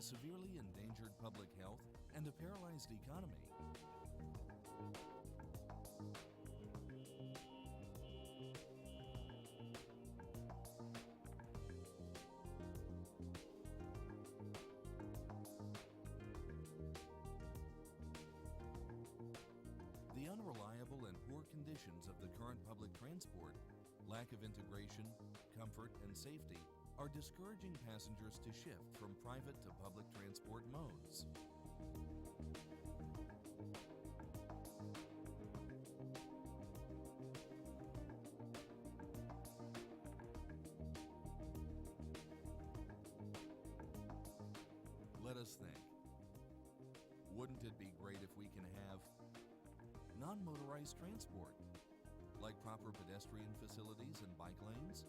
a severely endangered public health and a paralyzed economy. The unreliable and poor conditions of the current public transport, lack of integration, comfort, and safety are discouraging passengers to shift from private to public transport modes. Let us think. Wouldn't it be great if we can have non-motorized transport, like proper pedestrian facilities and bike lanes?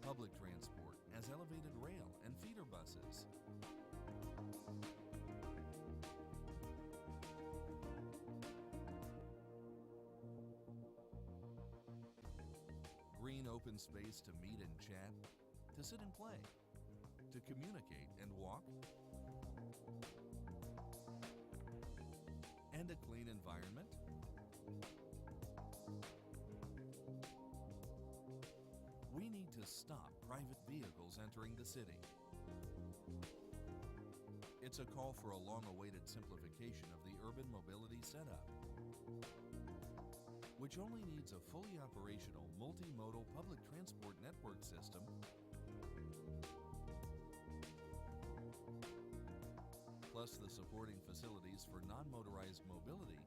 Public transport as elevated rail and feeder buses. Green open space to meet and chat, to sit and play, to communicate and walk, and a clean environment. We need to stop private vehicles entering the city. It's a call for a long-awaited simplification of the urban mobility setup, which only needs a fully operational multimodal public transport network system, plus the supporting facilities for non-motorized mobility,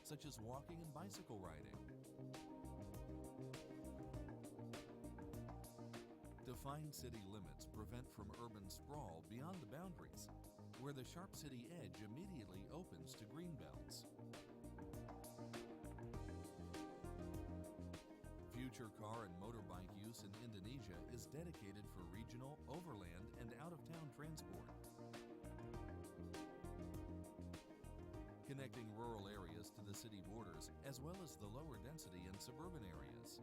such as walking and bicycle riding. Defined city limits prevent from urban sprawl beyond the boundaries, where the sharp city edge immediately opens to greenbelts. Future car and motorbike use in Indonesia is dedicated for regional, overland, and out-of-town transport, connecting rural areas to the city borders as well as the lower density and suburban areas.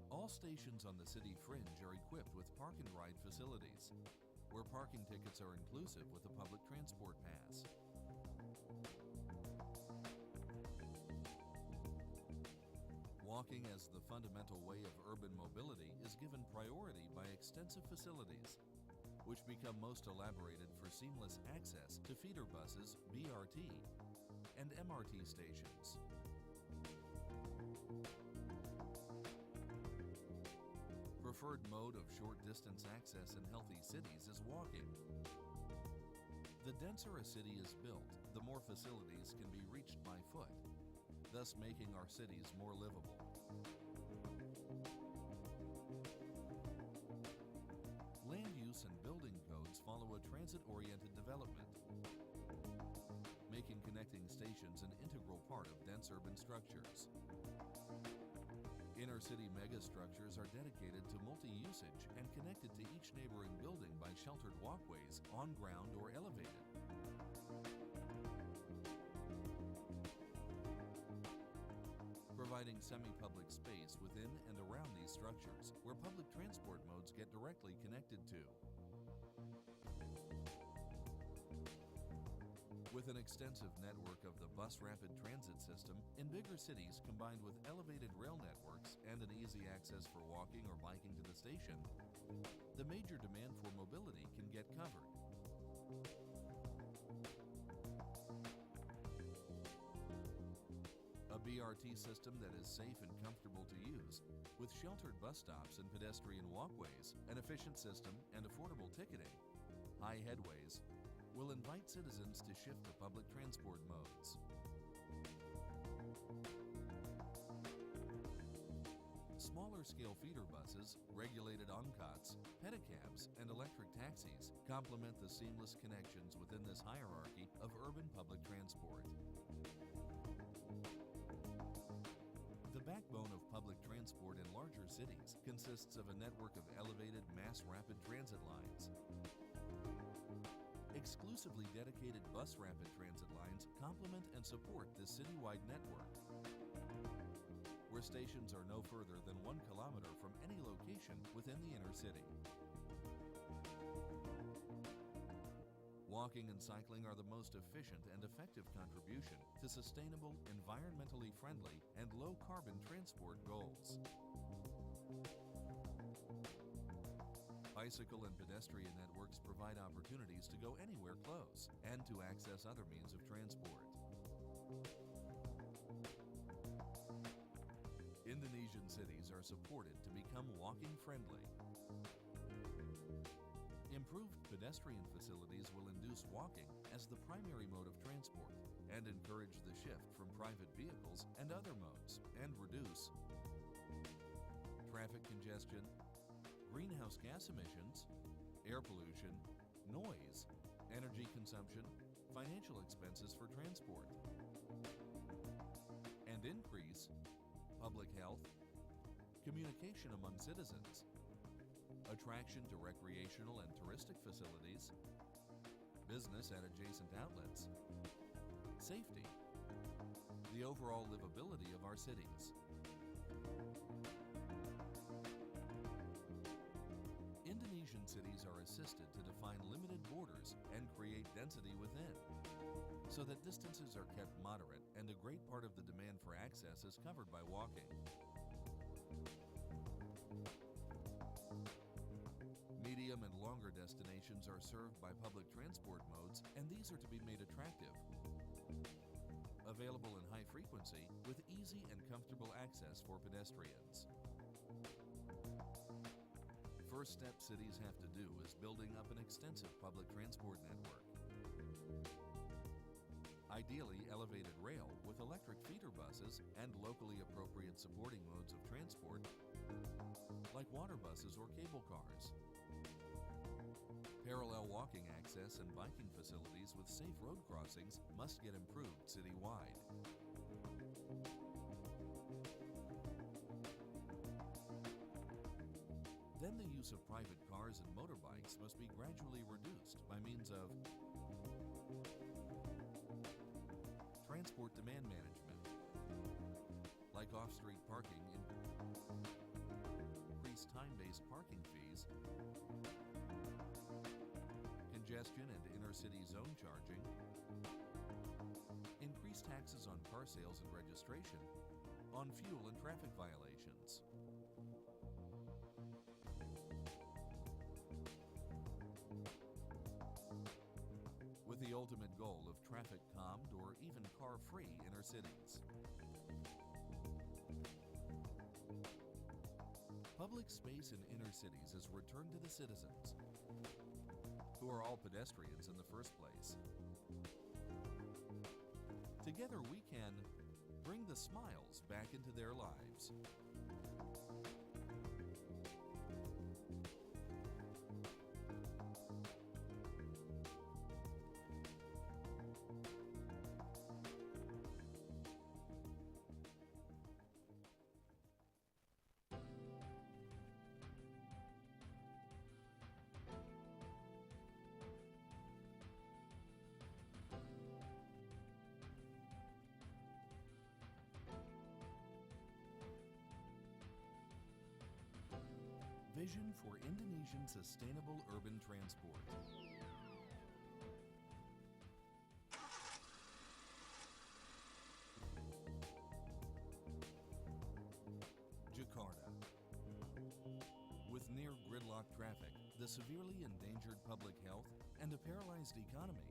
All stations on the city fringe are equipped with park and ride facilities, where parking tickets are inclusive with a public transport pass. Walking as the fundamental way of urban mobility is given priority by extensive facilities, which become most elaborated for seamless access to feeder buses, BRT, and MRT stations. Preferred mode of short-distance access in healthy cities is walking. The denser a city is built, the more facilities can be reached by foot, thus making our cities more livable. Land use and building codes follow a transit-oriented development, making connecting stations an integral part of dense urban structures. Inner-city megastructures are dedicated to multi-usage and connected to each neighboring building by sheltered walkways on ground or elevated. Providing semi-public space within and around these structures where public transport modes get directly connected to. With an extensive network of the bus rapid transit system in bigger cities combined with elevated rail networks and an easy access for walking or biking to the station, the major demand for mobility can get covered. A BRT system that is safe and comfortable to use, with sheltered bus stops and pedestrian walkways, an efficient system, and affordable ticketing, high headways, will invite citizens to shift to public transport modes. Smaller scale feeder buses, regulated angkots, pedicabs, and electric taxis complement the seamless connections within this hierarchy of urban public transport. The backbone of public transport in larger cities consists of a network of elevated mass rapid transit lines. Exclusively dedicated bus rapid transit lines complement and support this citywide network, where stations are no further than 1 kilometer from any location recreation within the inner city. Walking and cycling are the most efficient and effective contribution to sustainable, environmentally friendly, and low-carbon transport goals. Bicycle and pedestrian networks provide opportunities to go anywhere close and to access other means of transport. Indonesian cities are supported to become walking friendly. Improved pedestrian facilities will induce walking as the primary mode of transport and encourage the shift from private vehicles and other modes and reduce traffic congestion, greenhouse gas emissions, air pollution, noise, energy consumption, financial expenses for transport, and increase public health, communication among citizens, attraction to recreational and touristic facilities, business at adjacent outlets, safety, the overall livability of our cities. Indonesian cities are assisted to define limited borders and create density within, so that distances are kept moderate and a great part of the demand for access is covered by walking. Medium and longer destinations are served by public transport modes, and these are to be made attractive, available in high frequency with easy and comfortable access for pedestrians. First step cities have to do is building up an extensive public transport network. Ideally, elevated rail with electric feeder buses and locally appropriate supporting modes of transport, like water buses or cable cars. Parallel walking access and biking facilities with safe road crossings must get improved citywide. Then the use of private cars and motorbikes must be gradually reduced by means of transport demand management, like off-street parking, increased time-based parking fees, congestion and inner-city zone charging, increased taxes on car sales and registration, on fuel and traffic violations. With the ultimate goal of traffic-calmed or even car-free inner cities. Public space in inner cities is returned to the citizens, who are all pedestrians in the first place. Together we can bring the smiles back into their lives. Vision for Indonesian Sustainable Urban Transport. Jakarta. With near gridlock traffic, the severely endangered public health, and a paralyzed economy,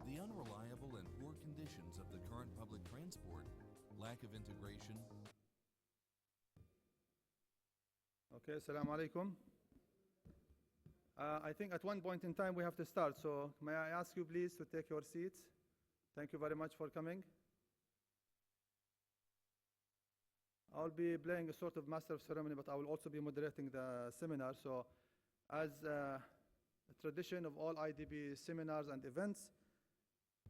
the unreliable and poor conditions of the current public transport, lack of integration. Okay, assalamu alaikum. I think at one point in time we have to start, so may I ask you please to take your seats? Thank you very much for coming. I'll be playing a sort of master of ceremony, but I will also be moderating the seminar. So as a tradition of all IDB seminars and events,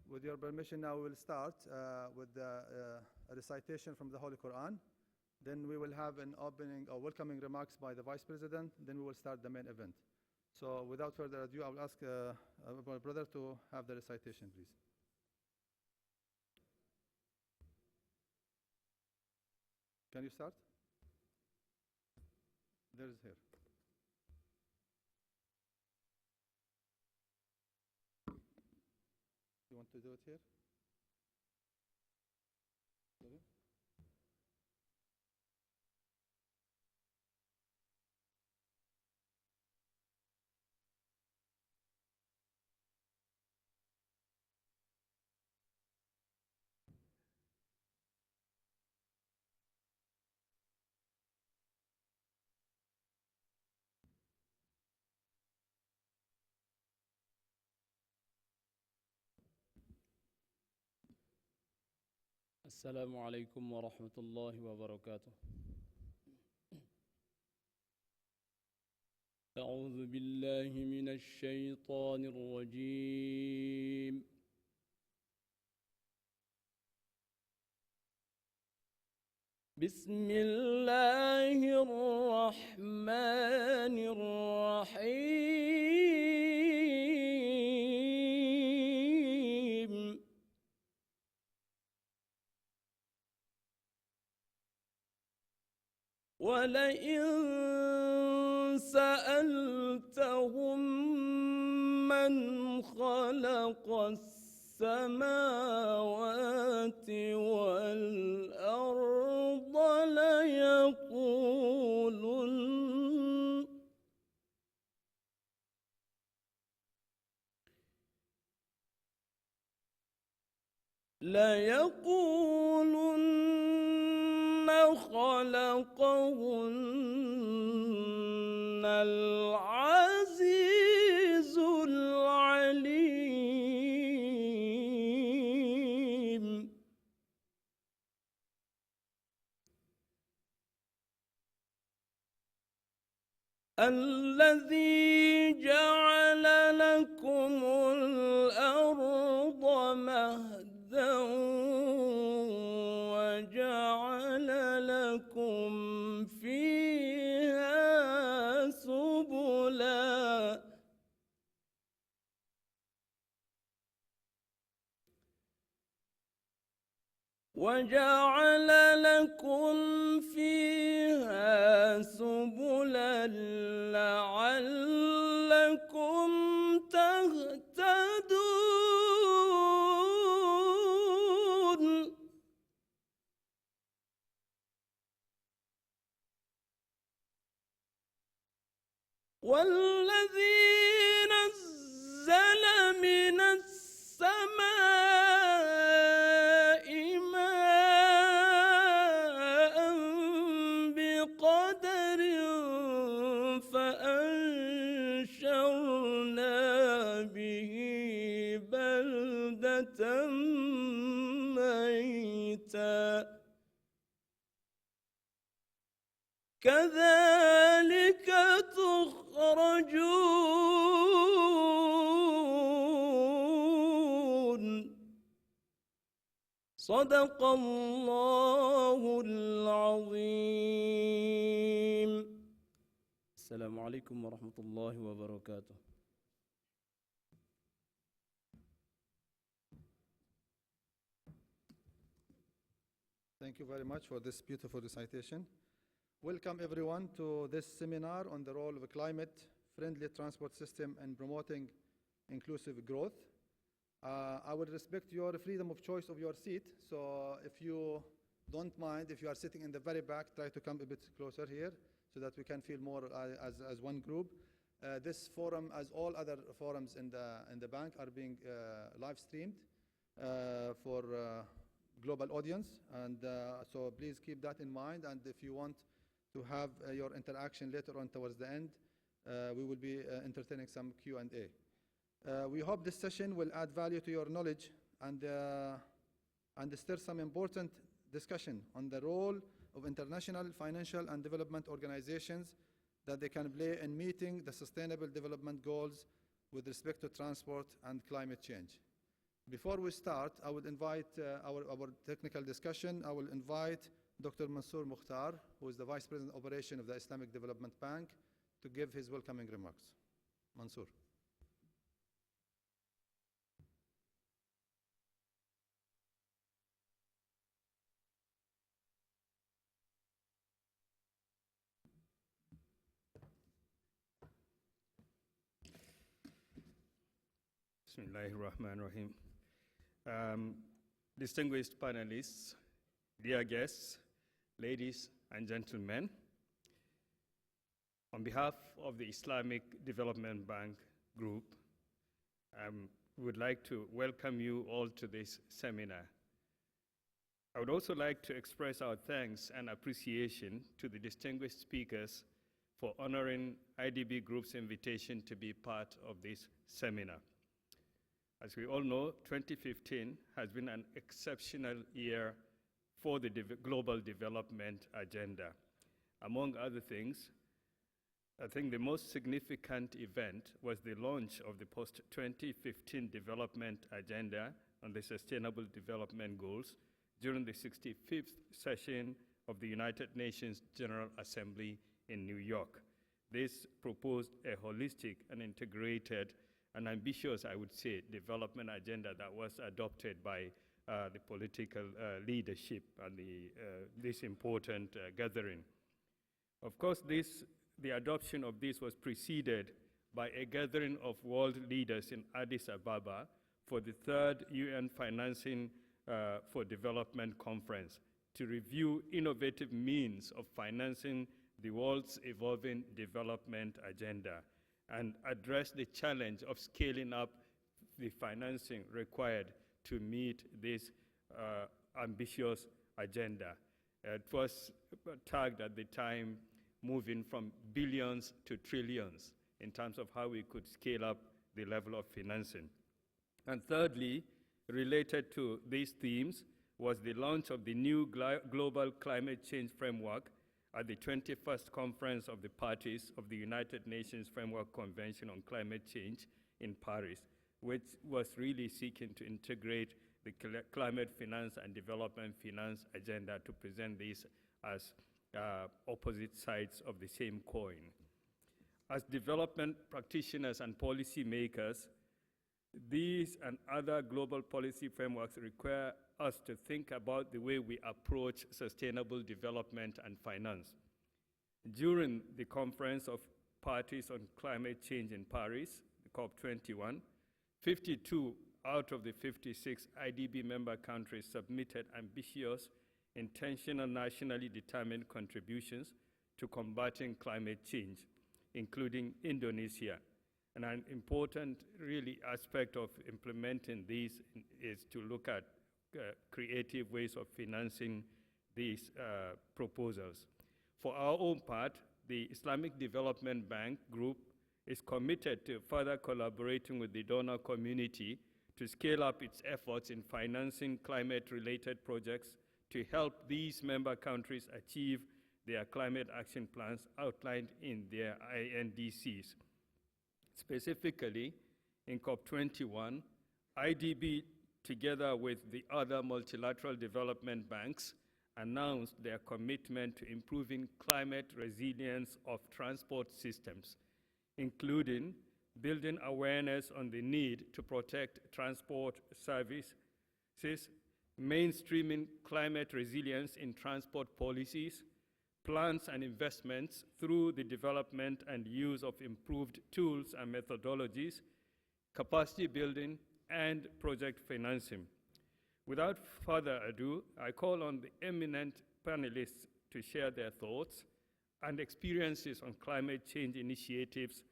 with your permission now we will start with a recitation from the Holy Quran Then we will have an opening or welcoming remarks by the Vice President. Then we will start the main event. So without further ado, I will ask my brother to have the recitation, please. Can you start? There is here. You want to do it here? Sorry? السلام عليكم ورحمة الله وبركاته. أعوذ بالله من الشيطان الرجيم. بسم الله الرحمن الرحيم. ولئن سألتهم من خلق السماوات والأرض ليقولن خلقهن العزيز العليم. الذي جعل لكم الأرض مهدا وجعل لكم فيها سبلا لعلكم تهتدون. والذي نزل من السماء ماء بقدر فأنشرنا به بلدة ميتا كذلك تخرجون. صدق الله العظيم. السلام عليكم ورحمة الله وبركاته. Thank you very much for this beautiful recitation. Welcome everyone to this seminar on the role of a climate-friendly transport system in promoting inclusive growth. I will respect your freedom of choice of your seat, so if you don't mind, if you are sitting in the very back, try to come a bit closer here so that we can feel more as one group. This forum, as all other forums in the bank, are being live streamed for global audience, and so please keep that in mind. And if you want to have your interaction later on towards the end, we will be entertaining some Q&A. We hope this session will add value to your knowledge and stir some important discussion on the role of international financial and development organizations that they can play in meeting the Sustainable Development Goals with respect to transport and climate change. Before we start, I would invite our technical discussion. I will invite Dr. Mansour Mukhtar, who is the Vice President of Operation of the Islamic Development Bank, to give his welcoming remarks. Mansour. Bismillahirrahmanirrahim. Distinguished panelists, dear guests, ladies and gentlemen, on behalf of the Islamic Development Bank Group, we would like to welcome you all to this seminar. I would also like to express our thanks and appreciation to the distinguished speakers for honoring IDB Group's invitation to be part of this seminar. As we all know, 2015 has been an exceptional year for the global development agenda. Among other things, I think the most significant event was the launch of the post-2015 development agenda on the Sustainable Development Goals during the 65th session of the United Nations General Assembly in New York. This proposed a holistic and integrated and ambitious, I would say, development agenda that was adopted by the political leadership and this important gathering. Of course, the adoption of this was preceded by a gathering of world leaders in Addis Ababa for the third UN Financing for Development Conference to review innovative means of financing the world's evolving development agenda and address the challenge of scaling up the financing required to meet this ambitious agenda. It was tagged at the time moving from billions to trillions in terms of how we could scale up the level of financing. And thirdly, related to these themes was the launch of the new Global Climate Change Framework at the 21st Conference of the Parties of the United Nations Framework Convention on Climate Change in Paris, which was really seeking to integrate the climate finance and development finance agenda to present these as opposite sides of the same coin. As development practitioners and policy makers, these and other global policy frameworks require us to think about the way we approach sustainable development and finance. During the Conference of Parties on Climate Change in Paris, COP21, 52 out of the 56 IDB member countries submitted ambitious, intentional, nationally determined contributions to combating climate change, including Indonesia. And an important, really, aspect of implementing these is to look at creative ways of financing these proposals. For our own part, the Islamic Development Bank Group is committed to further collaborating with the donor community to scale up its efforts in financing climate-related projects to help these member countries achieve their climate action plans outlined in their INDCs. Specifically, in COP21, IDB, together with the other multilateral development banks, announced their commitment to improving climate resilience of transport systems, including building awareness on the need to protect transport services, mainstreaming climate resilience in transport policies, plans and investments through the development and use of improved tools and methodologies, capacity building, and project financing. Without further ado, I call on the eminent panelists to share their thoughts and experiences on climate change initiatives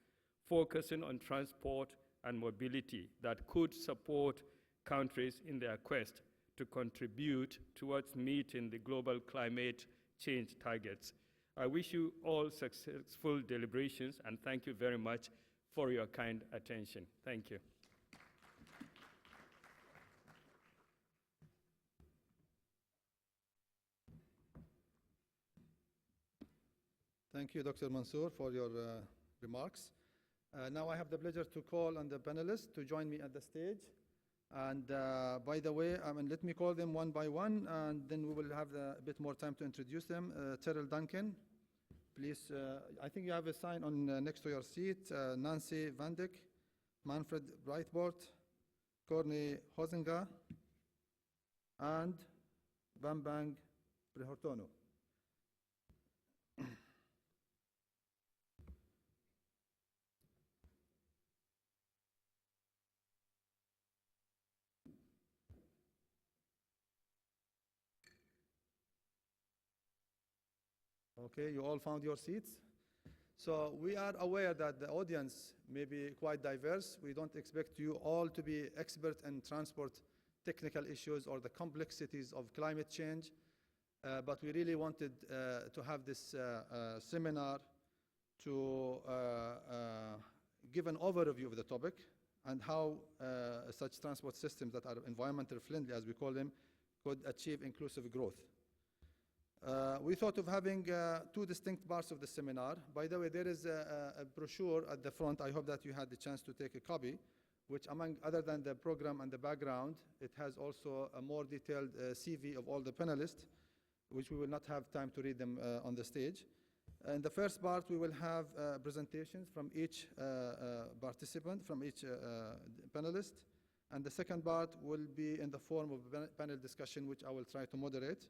focusing on transport and mobility that could support countries in their quest to contribute towards meeting the global climate change targets. I wish you all successful deliberations, and thank you very much for your kind attention. Thank you. Thank you, Dr. Mansour, for your remarks. Now I have the pleasure to call on the panelists to join me at the stage. And by the way, let me call them one by one, and then we will have a bit more time to introduce them. Terrell Duncan, please. I think you have a sign on next to your seat. Nancy Van Dyck, Manfred Breitbart, Corny Hosinga, and Bambang Prihortono. Okay, you all found your seats? So we are aware that the audience may be quite diverse. We don't expect you all to be expert in transport technical issues or the complexities of climate change, but we really wanted to have this seminar to give an overview of the topic and how such transport systems that are environmentally friendly, as we call them, could achieve inclusive growth. We thought of having two distinct parts of the seminar. By the way, there is a brochure at the front. I hope that you had the chance to take a copy, which among other than the program and the background, it has also a more detailed CV of all the panelists, which we will not have time to read them on the stage. In the first part, we will have presentations from each participant, from each panelist. And the second part will be in the form of a panel discussion, which I will try to moderate.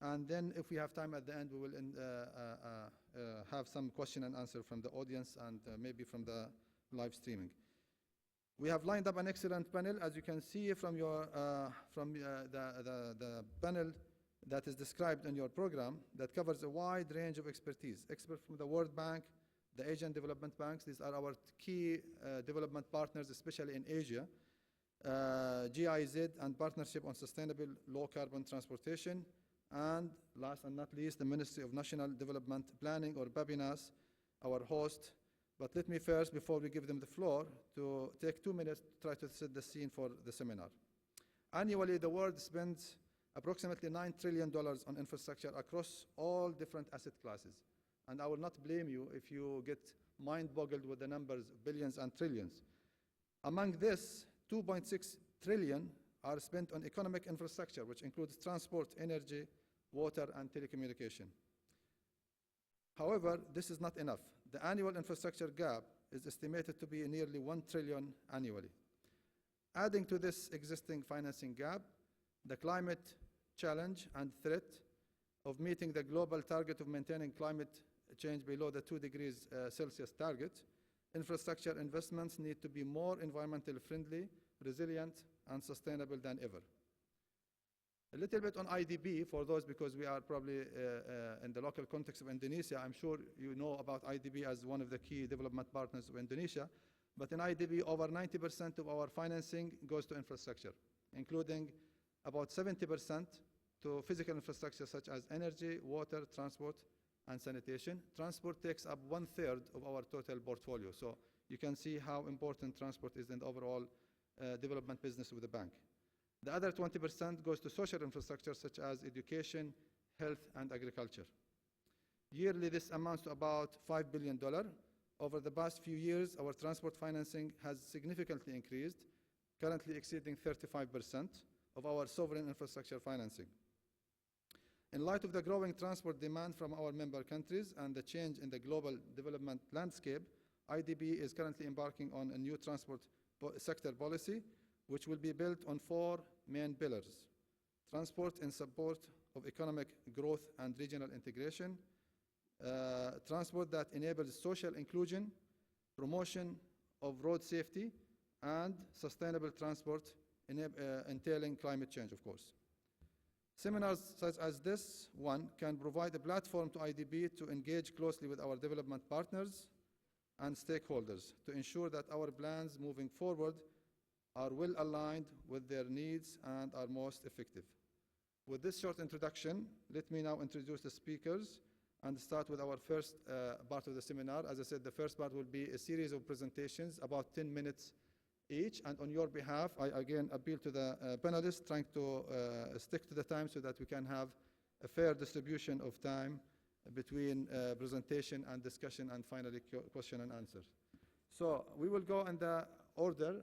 And then if we have time at the end, we will have some question and answer from the audience and maybe from the live streaming. We have lined up an excellent panel, as you can see from the panel that is described in your program, that covers a wide range of expertise. Experts from the World Bank, the Asian Development Banks, these are our key development partners, especially in Asia. GIZ and Partnership on Sustainable Low Carbon Transportation. And last and not least, the Ministry of National Development Planning, or BABINAS, our host. But let me first, before we give them the floor, to take 2 minutes to try to set the scene for the seminar. Annually, the world spends approximately $9 trillion on infrastructure across all different asset classes. And I will not blame you if you get mind-boggled with the numbers, billions and trillions. Among this, 2.6 trillion are spent on economic infrastructure, which includes transport, energy, water, and telecommunication. However, this is not enough. The annual infrastructure gap is estimated to be nearly 1 trillion annually. Adding to this existing financing gap, the climate challenge and threat of meeting the global target of maintaining climate change below the 2 degrees Celsius target, infrastructure investments need to be more environmentally friendly, resilient, and sustainable than ever. A little bit on IDB for those, because we are probably in the local context of Indonesia. I'm sure you know about IDB as one of the key development partners of Indonesia. But in IDB, over 90% of our financing goes to infrastructure, including about 70% to physical infrastructure such as energy, water, transport, and sanitation. Transport takes up 1/3 of our total portfolio. So you can see how important transport is in the overall development business of the bank. The other 20% goes to social infrastructure such as education, health, and agriculture. Yearly, this amounts to about $5 billion. Over the past few years, our transport financing has significantly increased, currently exceeding 35% of our sovereign infrastructure financing. In light of the growing transport demand from our member countries and the change in the global development landscape, IDB is currently embarking on a new transport sector policy, which will be built on 4 main pillars: transport in support of economic growth and regional integration, transport that enables social inclusion, promotion of road safety, and sustainable transport entailing climate change, of course. Seminars such as this one can provide a platform to IDB to engage closely with our development partners and stakeholders to ensure that our plans moving forward are well aligned with their needs and are most effective. With this short introduction, let me now introduce the speakers and start with our first part of the seminar. As I said, the first part will be a series of presentations, about 10 minutes each. And on your behalf, I again appeal to the panelists, trying to stick to the time so that we can have a fair distribution of time between presentation and discussion, and finally question and answer. So we will go in the order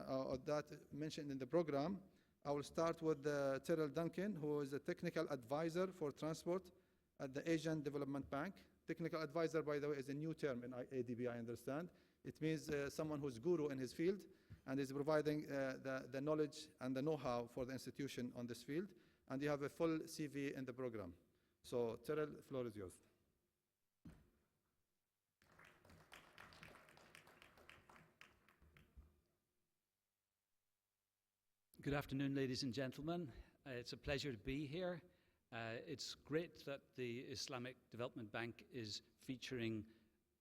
or that mentioned in the program, I will start with Terrell Duncan, who is a technical advisor for transport at the Asian Development Bank. Technical advisor, by the way, is a new term in ADB, I understand. It means someone who's guru in his field and is providing the knowledge and the know-how for the institution on this field. And you have a full CV in the program. So, Terrell, the floor is yours. Good afternoon, ladies and gentlemen. It's a pleasure to be here. It's great that the Islamic Development Bank is featuring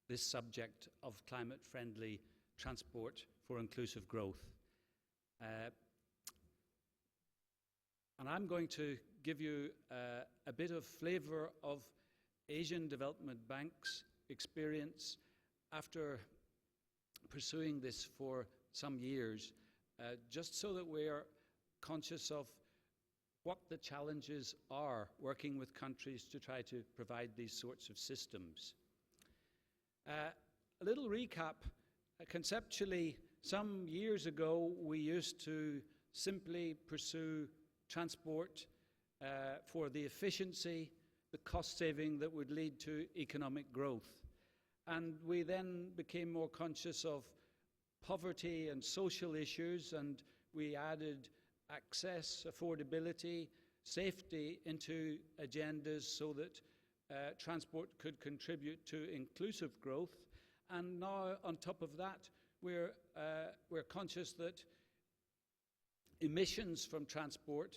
this subject of climate-friendly transport for inclusive growth. And I'm going to give you a bit of flavor of Asian Development Bank's experience after pursuing this for some years, just so that we're conscious of what the challenges are working with countries to try to provide these sorts of systems. A little recap. Conceptually, some years ago, we used to simply pursue transport for the efficiency, the cost saving that would lead to economic growth. And we then became more conscious of poverty and social issues, and we added access, affordability, safety into agendas so that transport could contribute to inclusive growth. And now, on top of that, we're conscious that emissions from transport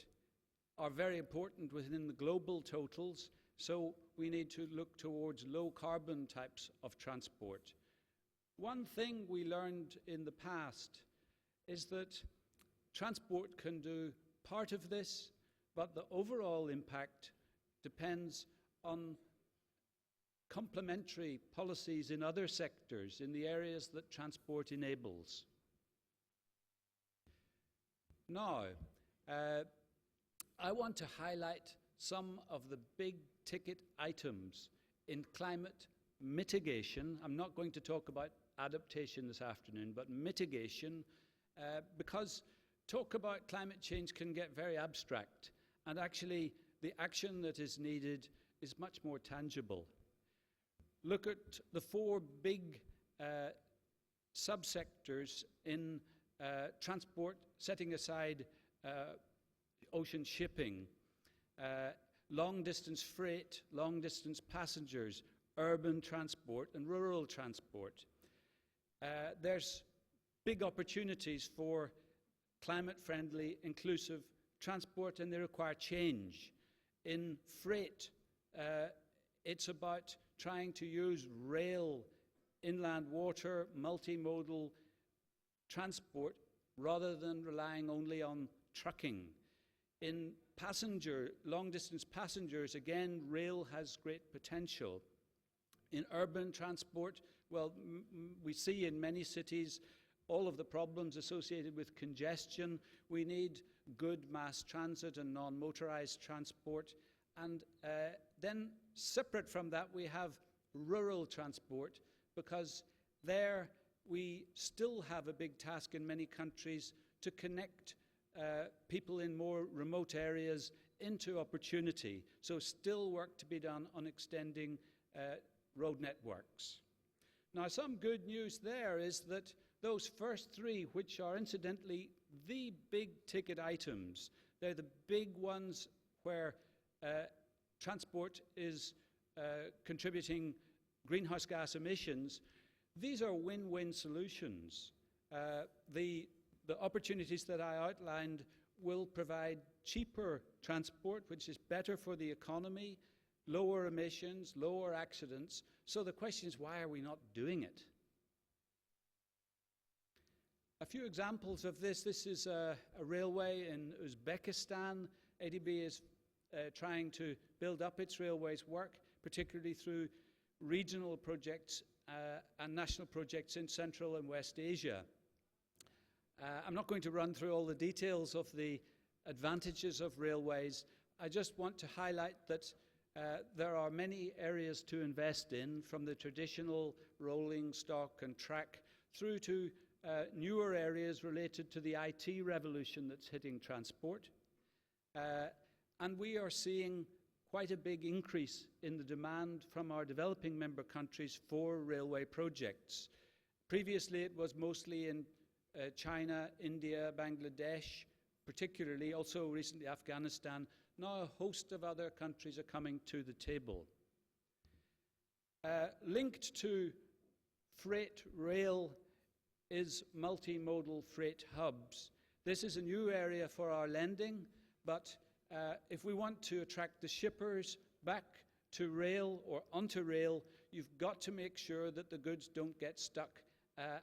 are very important within the global totals, so we need to look towards low carbon types of transport. One thing we learned in the past is that transport can do part of this, but the overall impact depends on complementary policies in other sectors, in the areas that transport enables. Now, I want to highlight some of the big ticket items in climate mitigation. I'm not going to talk about adaptation this afternoon, but mitigation, because talk about climate change can get very abstract, and actually the action that is needed is much more tangible. Look at the four big subsectors in transport, setting aside ocean shipping, long-distance freight, long-distance passengers, urban transport, and rural transport. There's big opportunities for climate-friendly, inclusive transport, and they require change. In freight, it's about trying to use rail, inland water, multimodal transport, rather than relying only on trucking. In long-distance passengers, again, rail has great potential. In urban transport, well, we see in many cities all of the problems associated with congestion. We need good mass transit and non-motorized transport. And then separate from that, we have rural transport, because there we still have a big task in many countries to connect people in more remote areas into opportunity. So still work to be done on extending road networks. Now, some good news there is that those first three, which are incidentally the big ticket items, they're the big ones where transport is contributing greenhouse gas emissions. These are win-win solutions. The opportunities that I outlined will provide cheaper transport, which is better for the economy, lower emissions, lower accidents. So the question is, why are we not doing it? A few examples of this. This is a railway in Uzbekistan. ADB is trying to build up its railways work, particularly through regional projects and national projects in Central and West Asia. I'm not going to run through all the details of the advantages of railways. I just want to highlight that there are many areas to invest in, from the traditional rolling stock and track through to newer areas related to the IT revolution that's hitting transport. And we are seeing quite a big increase in the demand from our developing member countries for railway projects. Previously, it was mostly in China, India, Bangladesh, particularly, also recently Afghanistan. Now a host of other countries are coming to the table. Linked to freight rail is multimodal freight hubs. This is a new area for our lending, but if we want to attract the shippers back to rail or onto rail, you've got to make sure that the goods don't get stuck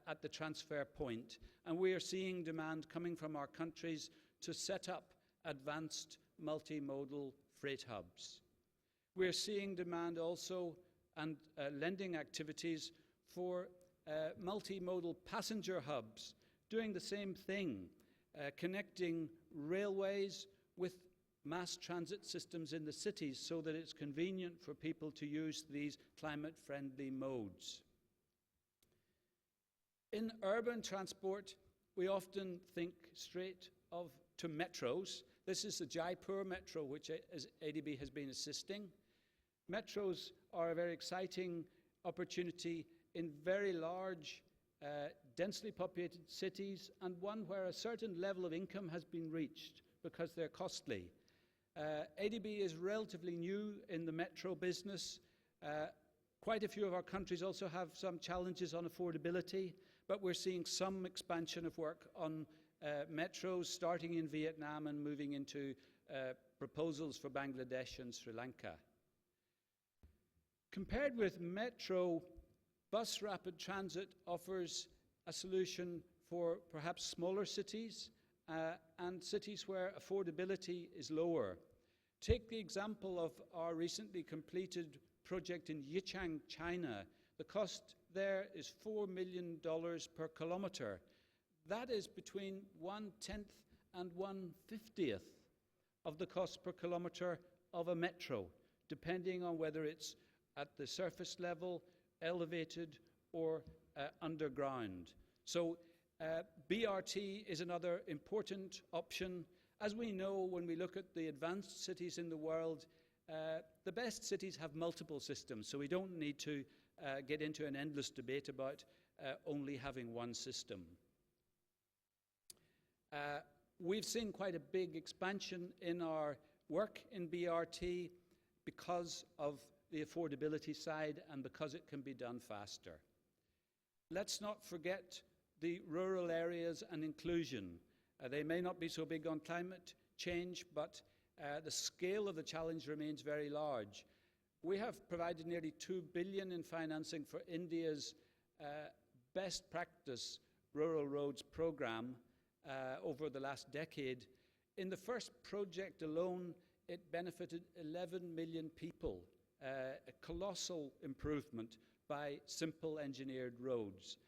at the transfer point. And we are seeing demand coming from our countries to set up advanced multimodal freight hubs. We're seeing demand also and lending activities for multimodal passenger hubs, doing the same thing, connecting railways with mass transit systems in the cities so that it's convenient for people to use these climate-friendly modes. In urban transport, we often think straight to metros. This is the Jaipur Metro, which ADB has been assisting. Metros are a very exciting opportunity in very large, densely populated cities, and one where a certain level of income has been reached because they're costly. ADB is relatively new in the metro business. Quite a few of our countries also have some challenges on affordability, but we're seeing some expansion of work on metros, starting in Vietnam and moving into proposals for Bangladesh and Sri Lanka. Compared with metro, bus rapid transit offers a solution for perhaps smaller cities and cities where affordability is lower. Take the example of our recently completed project in Yichang, China. The cost there is $4 million per kilometre. That is between 1/10 and 1/50 of the cost per kilometre of a metro, depending on whether it's at the surface level, elevated, or underground. So BRT is another important option. As we know, when we look at the advanced cities in the world, the best cities have multiple systems, so we don't need to get into an endless debate about only having one system. We've seen quite a big expansion in our work in BRT because of the affordability side and because it can be done faster. Let's not forget the rural areas and inclusion. They may not be so big on climate change, but the scale of the challenge remains very large. We have provided nearly $2 billion in financing for India's best practice rural roads program over the last decade. In the first project alone, it benefited 11 million people, a colossal improvement by simple engineered roads.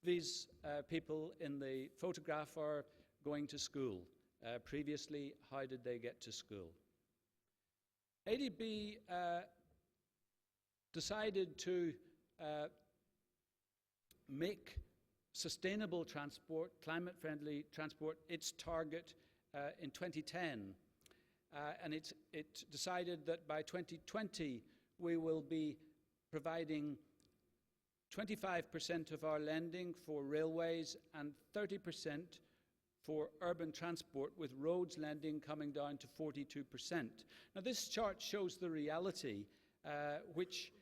These people in the photograph are going to school. Previously, how did they get to school? ADB decided to make sustainable transport, climate-friendly transport, its target in 2010. And it decided that by 2020, we will be providing 25% of our lending for railways and 30% for urban transport, with roads lending coming down to 42%. Now, this chart shows the reality, which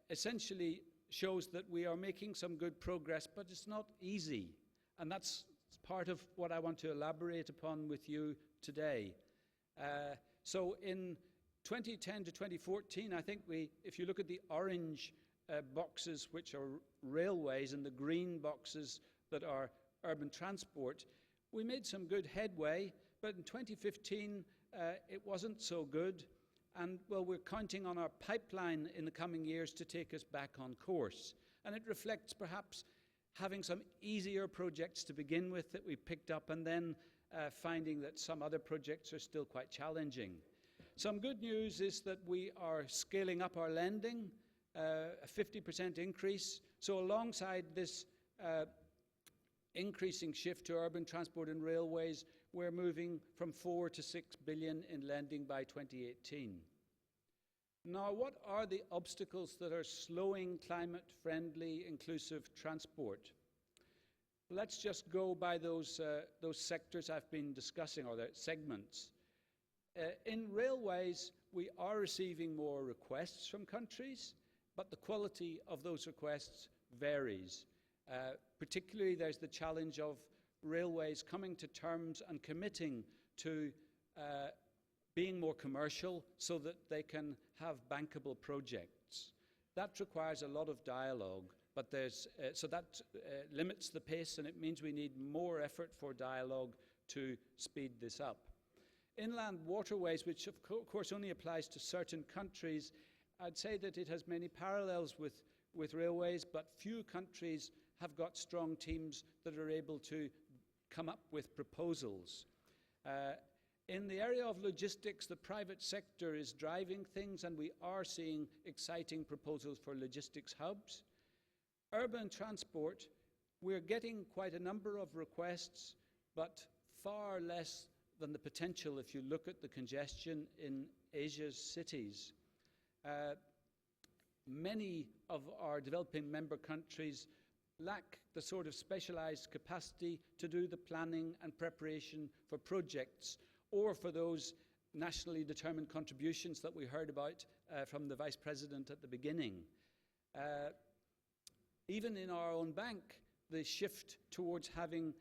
essentially shows that we are making some good progress, but it's not easy. And that's part of what I want to elaborate upon with you today. So in 2010 to 2014, I think if you look at the orange boxes, which are railways, and the green boxes that are urban transport, we made some good headway, but in 2015, it wasn't so good. And, well, we're counting on our pipeline in the coming years to take us back on course. And it reflects perhaps having some easier projects to begin with that we picked up, and then finding that some other projects are still quite challenging. Some good news is that we are scaling up our lending, a 50% increase. So alongside this increasing shift to urban transport and railways, we're moving from 4 to 6 billion in lending by 2018. Now, what are the obstacles that are slowing climate-friendly, inclusive transport? Let's just go by those sectors I've been discussing, or the segments. In railways, we are receiving more requests from countries, but the quality of those requests varies. Particularly, there's the challenge of railways coming to terms and committing to being more commercial so that they can have bankable projects. That requires a lot of dialogue, but so that limits the pace, and it means we need more effort for dialogue to speed this up. Inland waterways, which of course only applies to certain countries, I'd say that it has many parallels with railways, but few countries have got strong teams that are able to come up with proposals. In the area of logistics, the private sector is driving things, and we are seeing exciting proposals for logistics hubs. Urban transport, we're getting quite a number of requests, but far less than the potential if you look at the congestion in Asia's cities. Many of our developing member countries lack the sort of specialized capacity to do the planning and preparation for projects, or for those nationally determined contributions that we heard about from the Vice President at the beginning. Even in our own bank, the shift towards having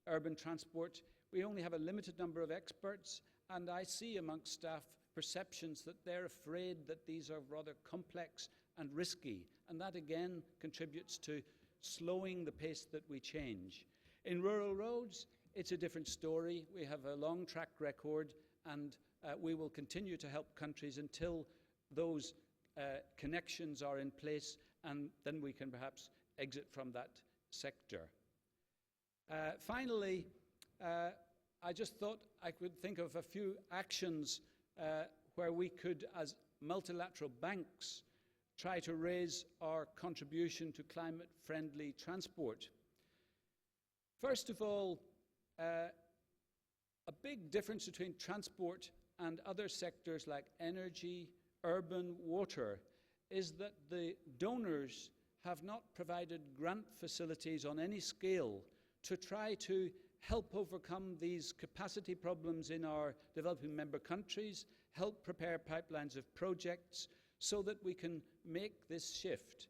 urban transport, we only have a limited number of experts, and I see amongst staff perceptions that they're afraid that these are rather complex and risky, and that again contributes to slowing the pace that we change. In rural roads, it's a different story. We have a long track record, and we will continue to help countries until those connections are in place, and then we can perhaps exit from that sector. Finally, I just thought I could think of a few actions where we could, as multilateral banks, try to raise our contribution to climate-friendly transport. First of all, a big difference between transport and other sectors like energy, urban, water, is that the donors have not provided grant facilities on any scale to try to help overcome these capacity problems in our developing member countries, help prepare pipelines of projects so that we can make this shift.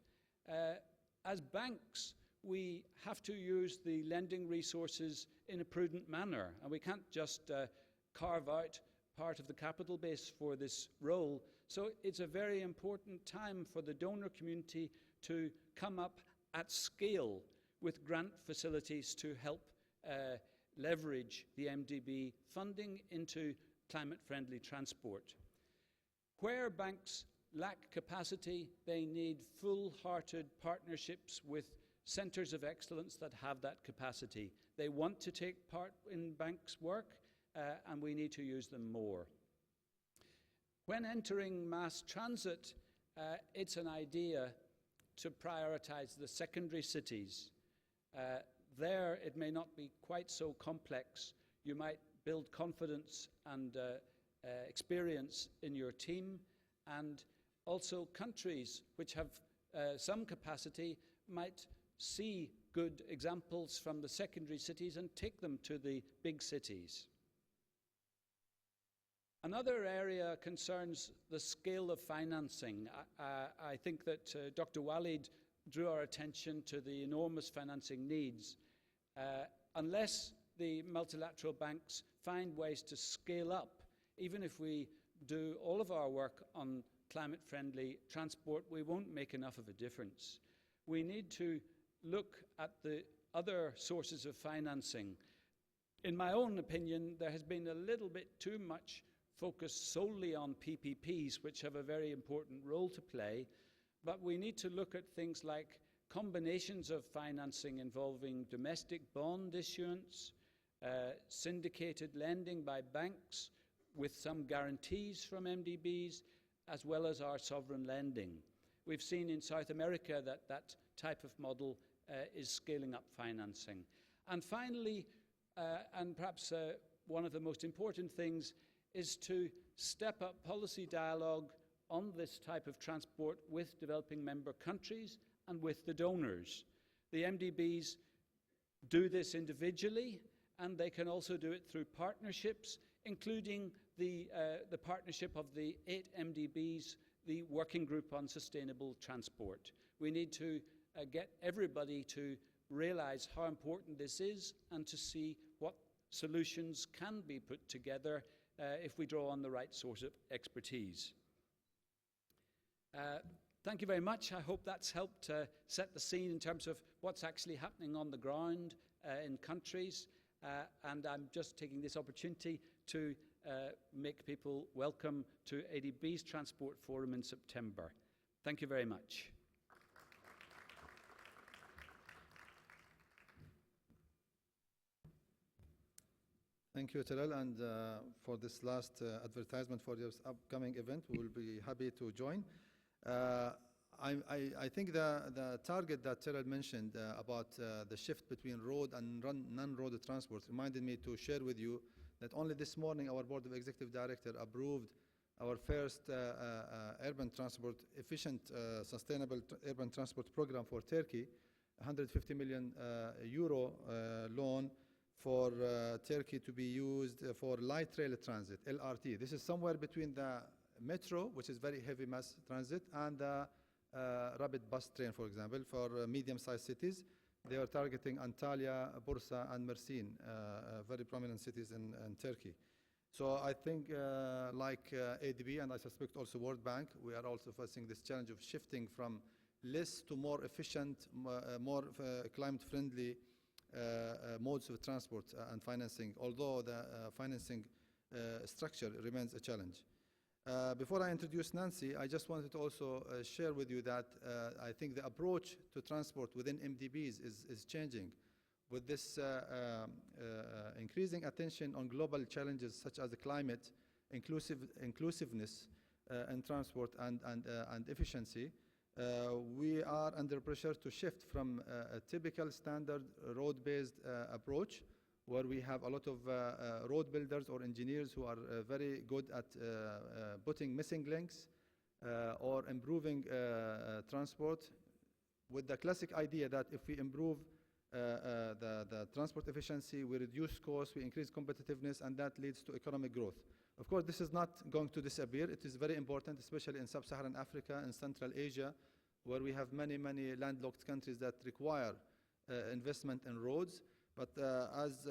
As banks, we have to use the lending resources in a prudent manner, and we can't just carve out part of the capital base for this role. So it's a very important time for the donor community to come up at scale with grant facilities to help leverage the MDB funding into climate-friendly transport. Where banks lack capacity, they need full-hearted partnerships with centres of excellence that have that capacity. They want to take part in banks' work, and we need to use them more. When entering mass transit, it's an idea to prioritise the secondary cities. There, it may not be quite so complex. You might build confidence and experience in your team, and also countries which have some capacity might see good examples from the secondary cities and take them to the big cities. Another area concerns the scale of financing. I think that Dr. Walid drew our attention to the enormous financing needs. Unless the multilateral banks find ways to scale up, even if we do all of our work on climate-friendly transport, we won't make enough of a difference. We need to look at the other sources of financing. In my own opinion, there has been a little bit too much focus solely on PPPs, which have a very important role to play, but we need to look at things like combinations of financing involving domestic bond issuance, syndicated lending by banks with some guarantees from MDBs, as well as our sovereign lending. We've seen in South America that that type of model is scaling up financing. And finally, and perhaps one of the most important things, is to step up policy dialogue on this type of transport with developing member countries and with the donors. The MDBs do this individually, and they can also do it through partnerships, including the partnership of the 8 MDBs, the Working Group on Sustainable Transport. We need to get everybody to realize how important this is and to see what solutions can be put together if we draw on the right source of expertise. Thank you very much. I hope that's helped set the scene in terms of what's actually happening on the ground in countries. And I'm just taking this opportunity to make people welcome to ADB's Transport Forum in September. Thank you very much. Thank you, Talal, and for this last advertisement for this upcoming event, we will be happy to join. I think the target that Talal mentioned about the shift between road and non-road transport reminded me to share with you that only this morning our Board of Executive Director approved our first urban transport, efficient, sustainable urban transport program for Turkey, 150 million euro loan for Turkey to be used for light rail transit, LRT. This is somewhere between the metro, which is very heavy mass transit, and the rapid bus train, for example, for medium-sized cities. They are targeting Antalya, Bursa, and Mersin, very prominent cities in Turkey. So I think like ADB, and I suspect also World Bank, we are also facing this challenge of shifting from less to more efficient, more climate-friendly modes of transport and financing, although the financing structure remains a challenge. Before I introduce Nancy, I just wanted to also share with you that I think the approach to transport within MDBs is changing. With this increasing attention on global challenges such as the climate, inclusiveness in transport and efficiency, we are under pressure to shift from a typical standard road-based approach, where we have a lot of road builders or engineers who are very good at putting missing links or improving transport, with the classic idea that if we improve the transport efficiency, we reduce costs, we increase competitiveness, and that leads to economic growth. Of course, this is not going to disappear. It is very important, especially in sub-Saharan Africa and Central Asia, where we have many, many landlocked countries that require investment in roads. But as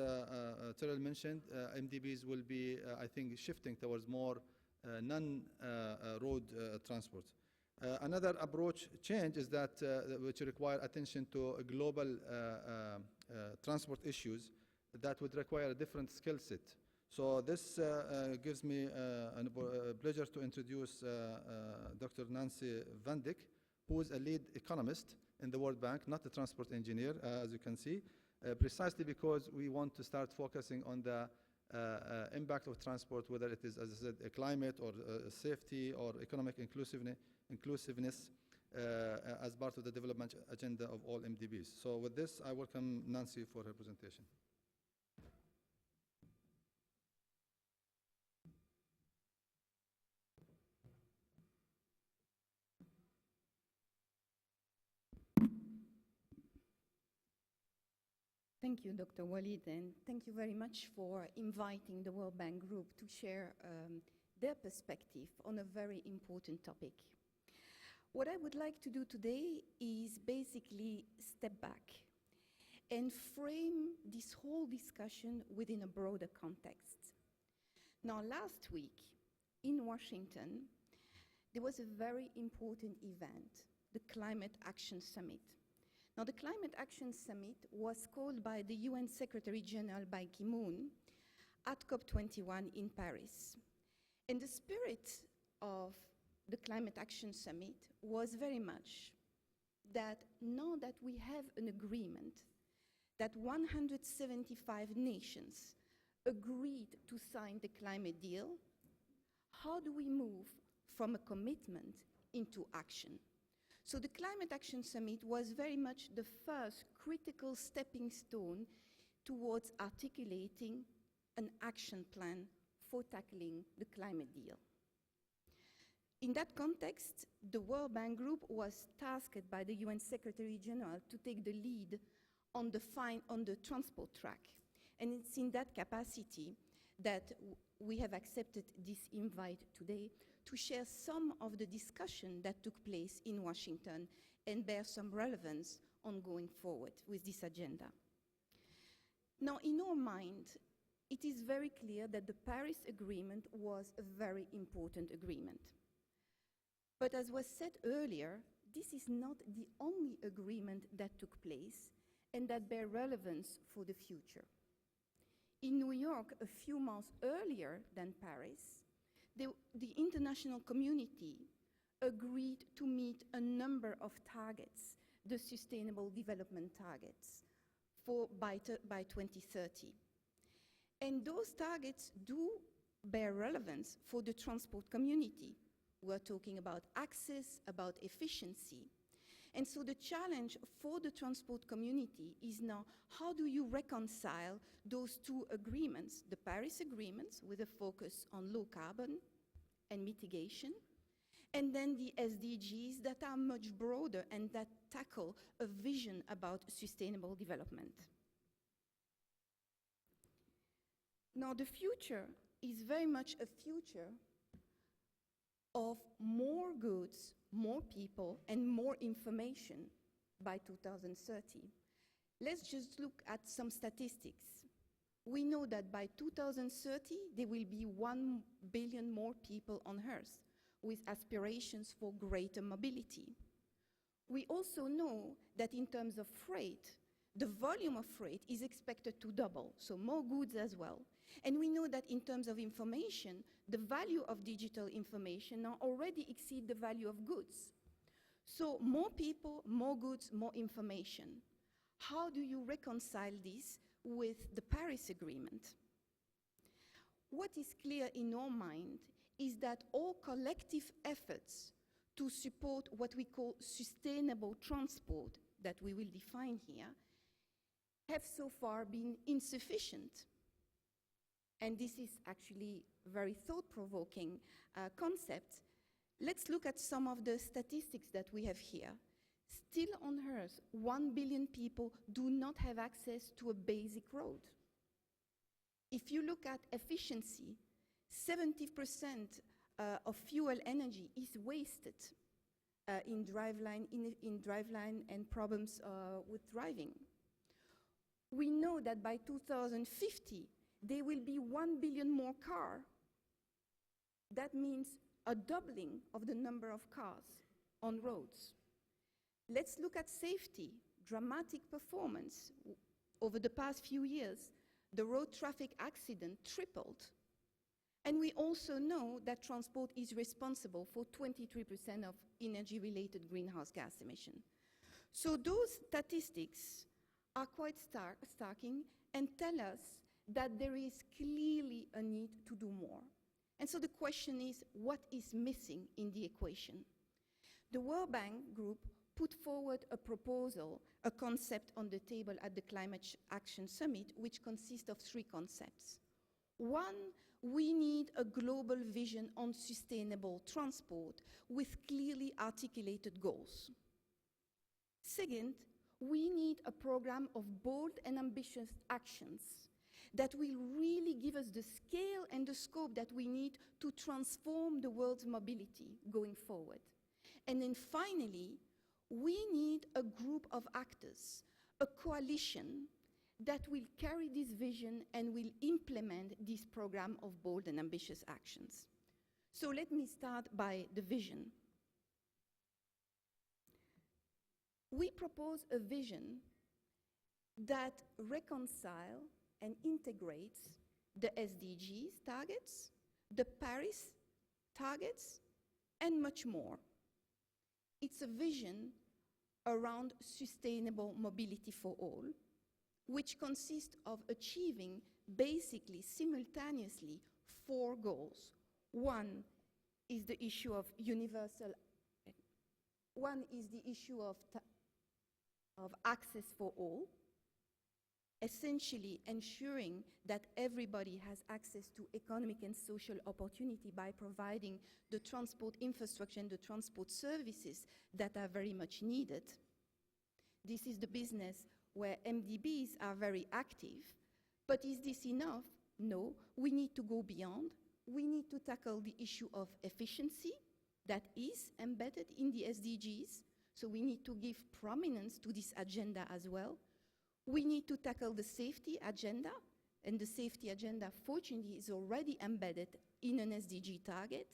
Talal mentioned, MDBs will be, I think, shifting towards more non-road transport. Another approach change is that which require attention to global transport issues that would require a different skill set. So this gives me a pleasure to introduce Dr. Nancy van Dijk, who is a lead economist in the World Bank, not a transport engineer, as you can see, precisely because we want to start focusing on the impact of transport, whether it is, as I said, a climate or safety or economic inclusiveness as part of the development agenda of all MDBs. So with this, I welcome Nancy for her presentation. Thank you, Dr. Walid, and thank you very much for inviting the World Bank Group to share their perspective on a very important topic. What I would like to do today is basically step back and frame this whole discussion within a broader context. Now, last week in Washington, there was a very important event, the Climate Action Summit. Now, the Climate Action Summit was called by the UN Secretary General Ban Ki-moon at COP21 in Paris. And the spirit of the Climate Action Summit was very much that now that we have an agreement, that 175 nations agreed to sign the climate deal, how do we move from a commitment into action? So the Climate Action Summit was very much the first critical stepping stone towards articulating an action plan for tackling the climate deal. In that context, the World Bank Group was tasked by the UN Secretary General to take the lead on the transport track. And it's in that capacity that we have accepted this invite today to share some of the discussion that took place in Washington and bear some relevance on going forward with this agenda. Now, in our mind, it is very clear that the Paris Agreement was a very important agreement. But as was said earlier, this is not the only agreement that took place and that bear relevance for the future. In New York, a few months earlier than Paris, the international community agreed to meet a number of targets, the Sustainable Development Targets, by 2030. And those targets do bear relevance for the transport community. We're talking about access, about efficiency. And so the challenge for the transport community is now, how do you reconcile those two agreements, the Paris agreements with a focus on low carbon and mitigation, and then the SDGs that are much broader and that tackle a vision about sustainable development. Now, the future is very much a future of more goods, more people, and more information by 2030. Let's just look at some statistics. We know that by 2030, there will be 1 billion more people on Earth with aspirations for greater mobility. We also know that in terms of freight, the volume of freight is expected to double, so more goods as well. And we know that in terms of information, the value of digital information now already exceeds the value of goods. So more people, more goods, more information. How do you reconcile this with the Paris Agreement? What is clear in our mind is that all collective efforts to support what we call sustainable transport, that we will define here, have so far been insufficient. And this is actually a very thought-provoking concept. Let's look at some of the statistics that we have here. Still on Earth, 1 billion people do not have access to a basic road. If you look at efficiency, 70% of fuel energy is wasted in driveline and problems with driving. We know that by 2050, there will be 1 billion more cars. That means a doubling of the number of cars on roads. Let's look at safety, dramatic performance. Over the past few years, the road traffic accident tripled. And we also know that transport is responsible for 23% of energy-related greenhouse gas emissions. So those statistics are quite starking and tell us that there is clearly a need to do more. And so the question is, what is missing in the equation? The World Bank Group put forward a proposal, a concept on the table at the Climate Action Summit, which consists of 3 concepts. One, we need a global vision on sustainable transport with clearly articulated goals. Second, we need a program of bold and ambitious actions that will really give us the scale and the scope that we need to transform the world's mobility going forward. And then finally, we need a group of actors, a coalition that will carry this vision and will implement this program of bold and ambitious actions. So let me start by the vision. We propose a vision that reconciles and integrates the SDGs targets, the Paris targets, and much more. It's a vision around sustainable mobility for all, which consists of achieving basically simultaneously 4 goals. One is the issue of access for all. essentially ensuring that everybody has access to economic and social opportunity by providing the transport infrastructure and the transport services that are very much needed. This is the business where MDBs are very active. But is this enough? No, we need to go beyond. We need to tackle the issue of efficiency that is embedded in the SDGs. So we need to give prominence to this agenda as well. We need to tackle the safety agenda, and the safety agenda, fortunately, is already embedded in an SDG target.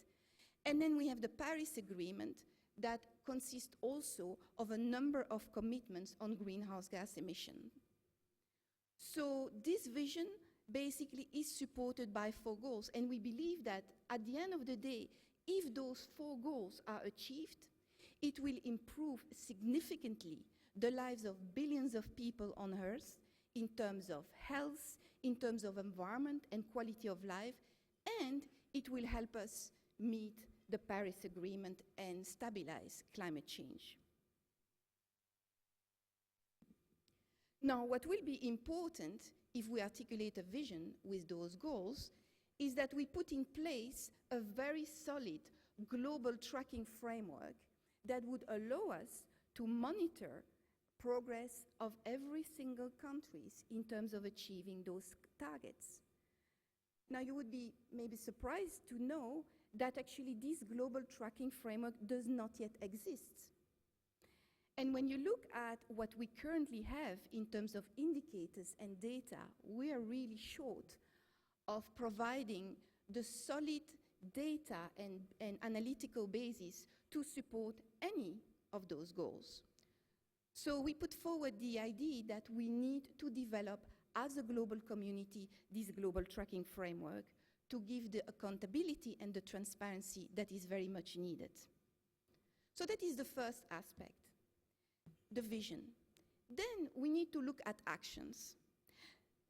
And then we have the Paris Agreement that consists also of a number of commitments on greenhouse gas emission. So this vision basically is supported by 4 goals, and we believe that at the end of the day, if those 4 goals are achieved, it will improve significantly the lives of billions of people on Earth in terms of health, in terms of environment and quality of life, and it will help us meet the Paris Agreement and stabilize climate change. Now, what will be important if we articulate a vision with those goals is that we put in place a very solid global tracking framework that would allow us to monitor progress of every single country in terms of achieving those targets. Now, you would be maybe surprised to know that actually this global tracking framework does not yet exist. And when you look at what we currently have in terms of indicators and data, we are really short of providing the solid data and analytical basis to support any of those goals. So we put forward the idea that we need to develop, as a global community, this global tracking framework to give the accountability and the transparency that is very much needed. So that is the first aspect, the vision. Then we need to look at actions.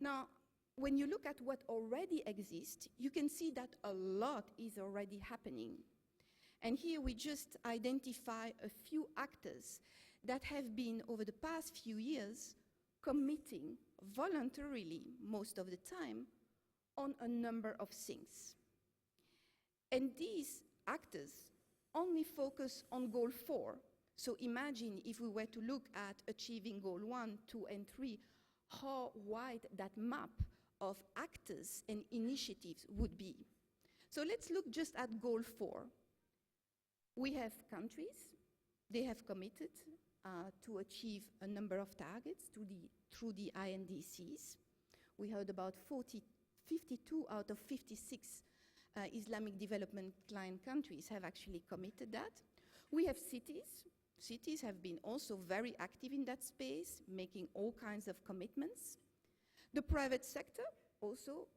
Now, when you look at what already exists, you can see that a lot is already happening. And here we just identify a few actors that have been, over the past few years, committing voluntarily, most of the time, on a number of things. And these actors only focus on goal 4. So imagine if we were to look at achieving goal 1, 2, and 3, how wide that map of actors and initiatives would be. So let's look just at goal 4. We have countries, they have committed to achieve a number of targets through the INDCs. We heard about 52 out of 56 Islamic development client countries have actually committed that. We have cities. Cities have been also very active in that space, making all kinds of commitments. The private sector also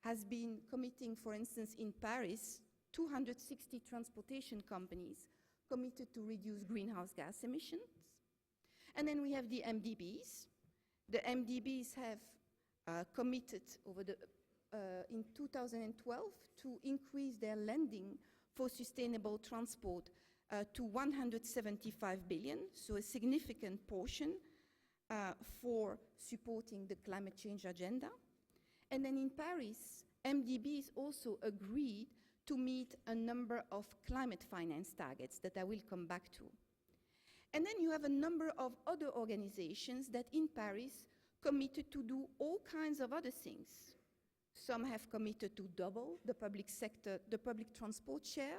has been committing, for instance, in Paris, 260 transportation companies committed to reduce greenhouse gas emissions. And then we have the MDBs. The MDBs have committed in 2012 to increase their lending for sustainable transport to 175 billion, so a significant portion for supporting the climate change agenda. And then in Paris, MDBs also agreed to meet a number of climate finance targets that I will come back to. And then you have a number of other organizations that in Paris committed to do all kinds of other things. Some have committed to double the public sector, the public transport share.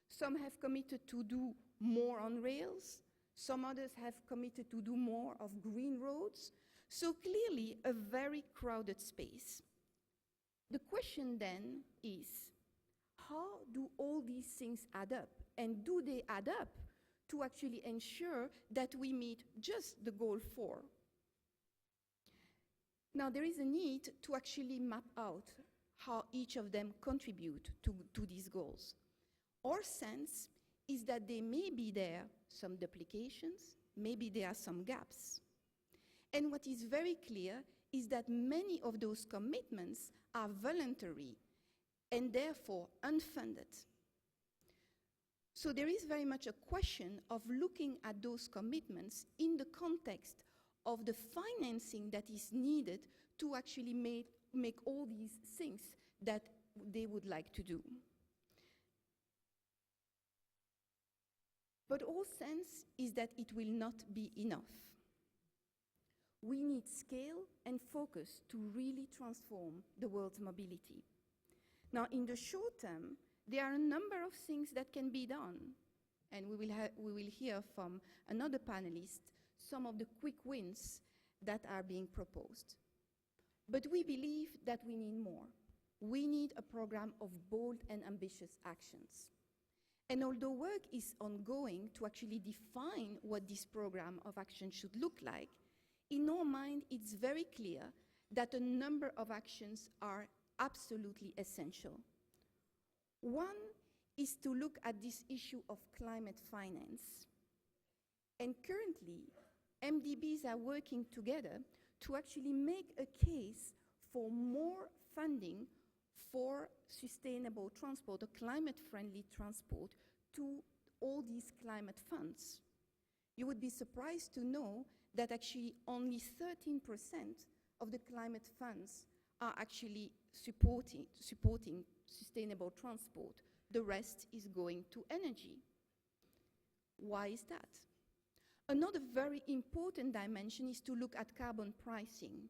Some have committed to do more on rails. Some others have committed to do more of green roads. So clearly a very crowded space. The question then is, how do all these things add up? And do they add up to actually ensure that we meet just the goal 4? Now, there is a need to actually map out how each of them contribute to these goals. Our sense is that there may be there some duplications, maybe there are some gaps. And what is very clear is that many of those commitments are voluntary and therefore unfunded. So there is very much a question of looking at those commitments in the context of the financing that is needed to actually make all these things that they would like to do. But all sense is that it will not be enough. We need scale and focus to really transform the world's mobility. Now, in the short term, there are a number of things that can be done, and we will hear from another panelist some of the quick wins that are being proposed. But we believe that we need more. We need a program of bold and ambitious actions. And although work is ongoing to actually define what this program of action should look like, in our mind, it's very clear that a number of actions are absolutely essential. One is to look at this issue of climate finance. And currently, MDBs are working together to actually make a case for more funding for sustainable transport or climate-friendly transport to all these climate funds. You would be surprised to know that actually only 13% of the climate funds are actually supporting sustainable transport. The rest is going to energy. Why is that? Another very important dimension is to look at carbon pricing.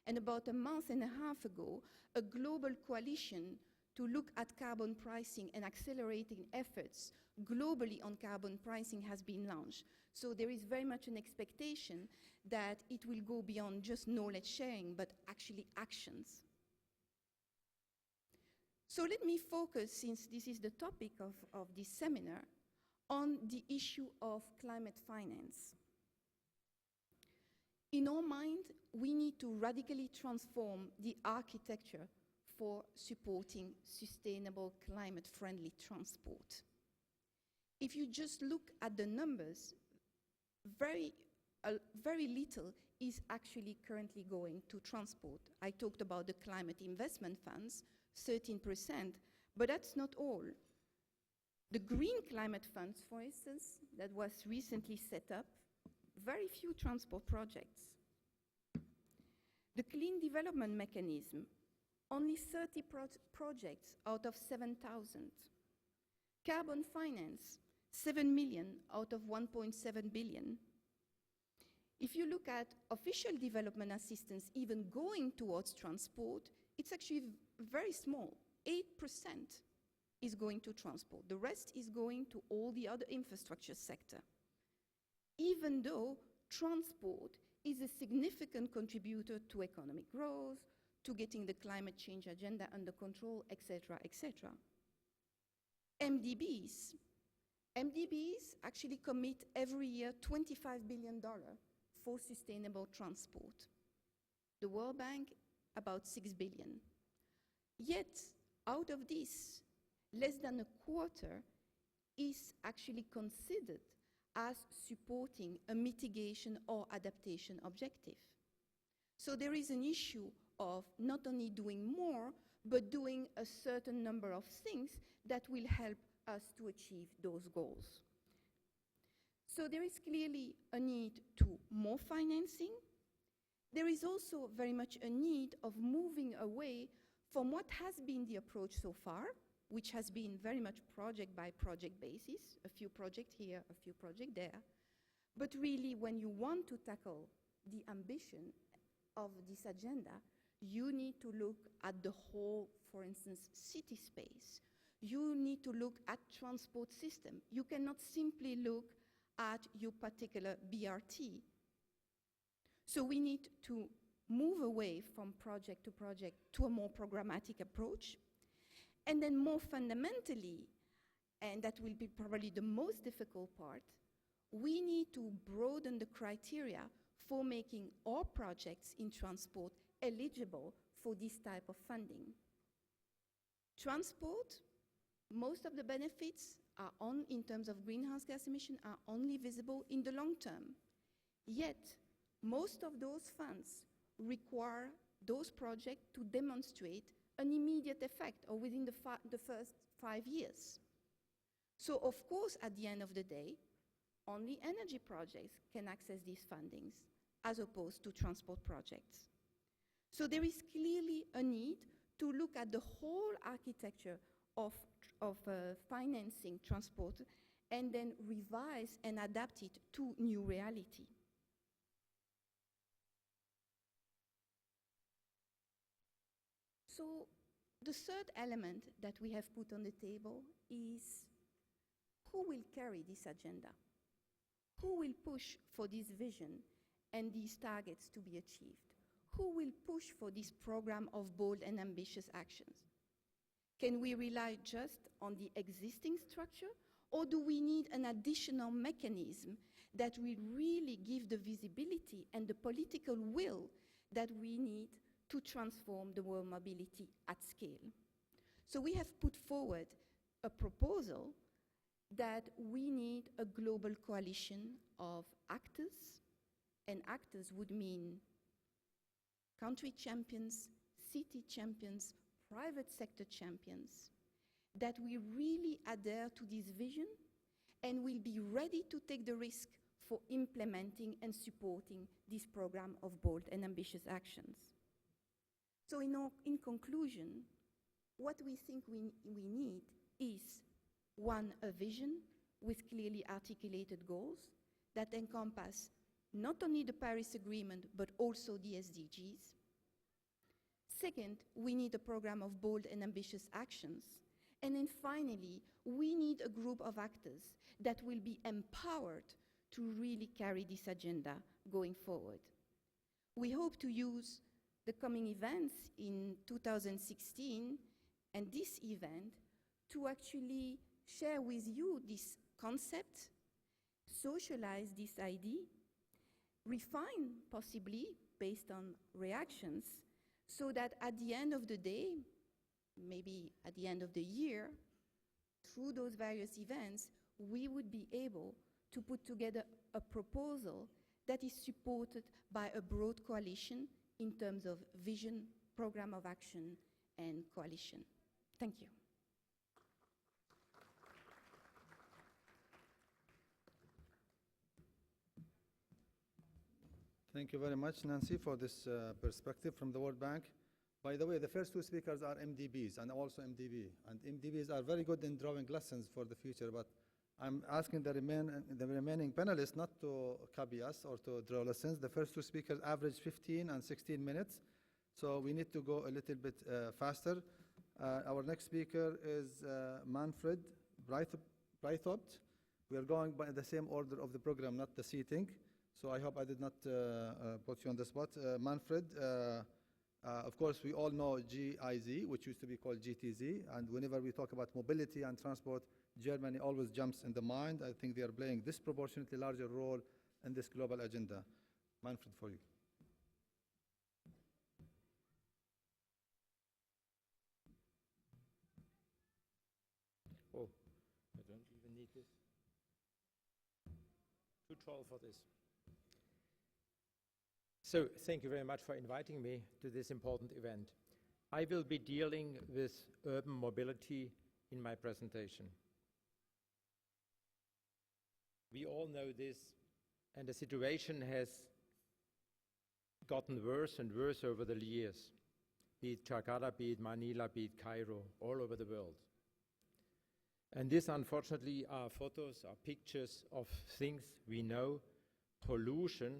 And about a month and a half ago, a global coalition to look at carbon pricing and accelerating efforts globally on carbon pricing has been launched. So there is very much an expectation that it will go beyond just knowledge sharing, but actually actions. So let me focus, since this is the topic of this seminar, on the issue of climate finance. In our mind, we need to radically transform the architecture for supporting sustainable climate-friendly transport. If you just look at the numbers, very little is actually currently going to transport. I talked about the climate investment funds, 13%, but that's not all. The Green Climate Funds, for instance, that was recently set up, very few transport projects. The Clean Development Mechanism, only 30 projects out of 7,000. Carbon finance, 7 million out of 1.7 billion. If you look at official development assistance even going towards transport, it's actually very small, 8% is going to transport. The rest is going to all the other infrastructure sector. Even though transport is a significant contributor to economic growth, to getting the climate change agenda under control, etc., etc. MDBs actually commit every year $25 billion for sustainable transport. The World Bank, about $6 billion. Yet, out of this, less than a quarter is actually considered as supporting a mitigation or adaptation objective. So there is an issue of not only doing more, but doing a certain number of things that will help us to achieve those goals. So there is clearly a need to more financing. There is also very much a need of moving away from what has been the approach so far, which has been very much project by project basis, a few projects here, a few projects there. But really, when you want to tackle the ambition of this agenda, you need to look at the whole, for instance, city space. You need to look at transport system. You cannot simply look at your particular BRT. So we need to move away from project to project to a more programmatic approach. And then more fundamentally, and that will be probably the most difficult part, we need to broaden the criteria for making all projects in transport eligible for this type of funding. Transport, most of the benefits are in terms of greenhouse gas emission, are only visible in the long term. Yet, most of those funds require those projects to demonstrate an immediate effect or within the first 5 years. So of course, at the end of the day, only energy projects can access these fundings. as opposed to transport projects. So there is clearly a need to look at the whole architecture of financing transport and then revise and adapt it to new reality. So the third element that we have put on the table is who will carry this agenda? Who will push for this vision and these targets to be achieved? Who will push for this program of bold and ambitious actions? Can we rely just on the existing structure, or do we need an additional mechanism that will really give the visibility and the political will that we need to transform the world mobility at scale? So we have put forward a proposal that we need a global coalition of actors, and actors would mean country champions, city champions, private sector champions, that we really adhere to this vision and will be ready to take the risk for implementing and supporting this program of bold and ambitious actions. So in conclusion, what we think we need is, one, a vision with clearly articulated goals that encompass not only the Paris Agreement, but also the SDGs. Second, we need a program of bold and ambitious actions. And then finally, we need a group of actors that will be empowered to really carry this agenda going forward. We hope to use the coming events in 2016 and this event to actually share with you this concept, socialize this idea, refine possibly based on reactions, so that at the end of the day, maybe at the end of the year, through those various events, we would be able to put together a proposal that is supported by a broad coalition in terms of vision, program of action, and coalition. Thank you. Thank you very much, Nancy, for this perspective from the World Bank. By the way, the first two speakers are MDBs and also MDB. And MDBs are very good in drawing lessons for the future, but I'm asking the remaining panelists not to copy us or to draw lessons. The first two speakers average 15 and 16 minutes, so we need to go a little bit faster. Our next speaker is Manfred Breithaupt. We are going by the same order of the program, not the seating. So I hope I did not put you on the spot. Manfred, of course, we all know GIZ, which used to be called GTZ, and whenever we talk about mobility and transport, Germany always jumps in the mind. I think they are playing disproportionately larger role in this global agenda. Manfred, for you. Oh, I don't even need this. Too tall for this. So, thank you very much for inviting me to this important event. I will be dealing with urban mobility in my presentation. We all know this, and the situation has gotten worse and worse over the years, be it Jakarta, be it Manila, be it Cairo, all over the world. And this, unfortunately, are photos, are pictures of things we know. Pollution,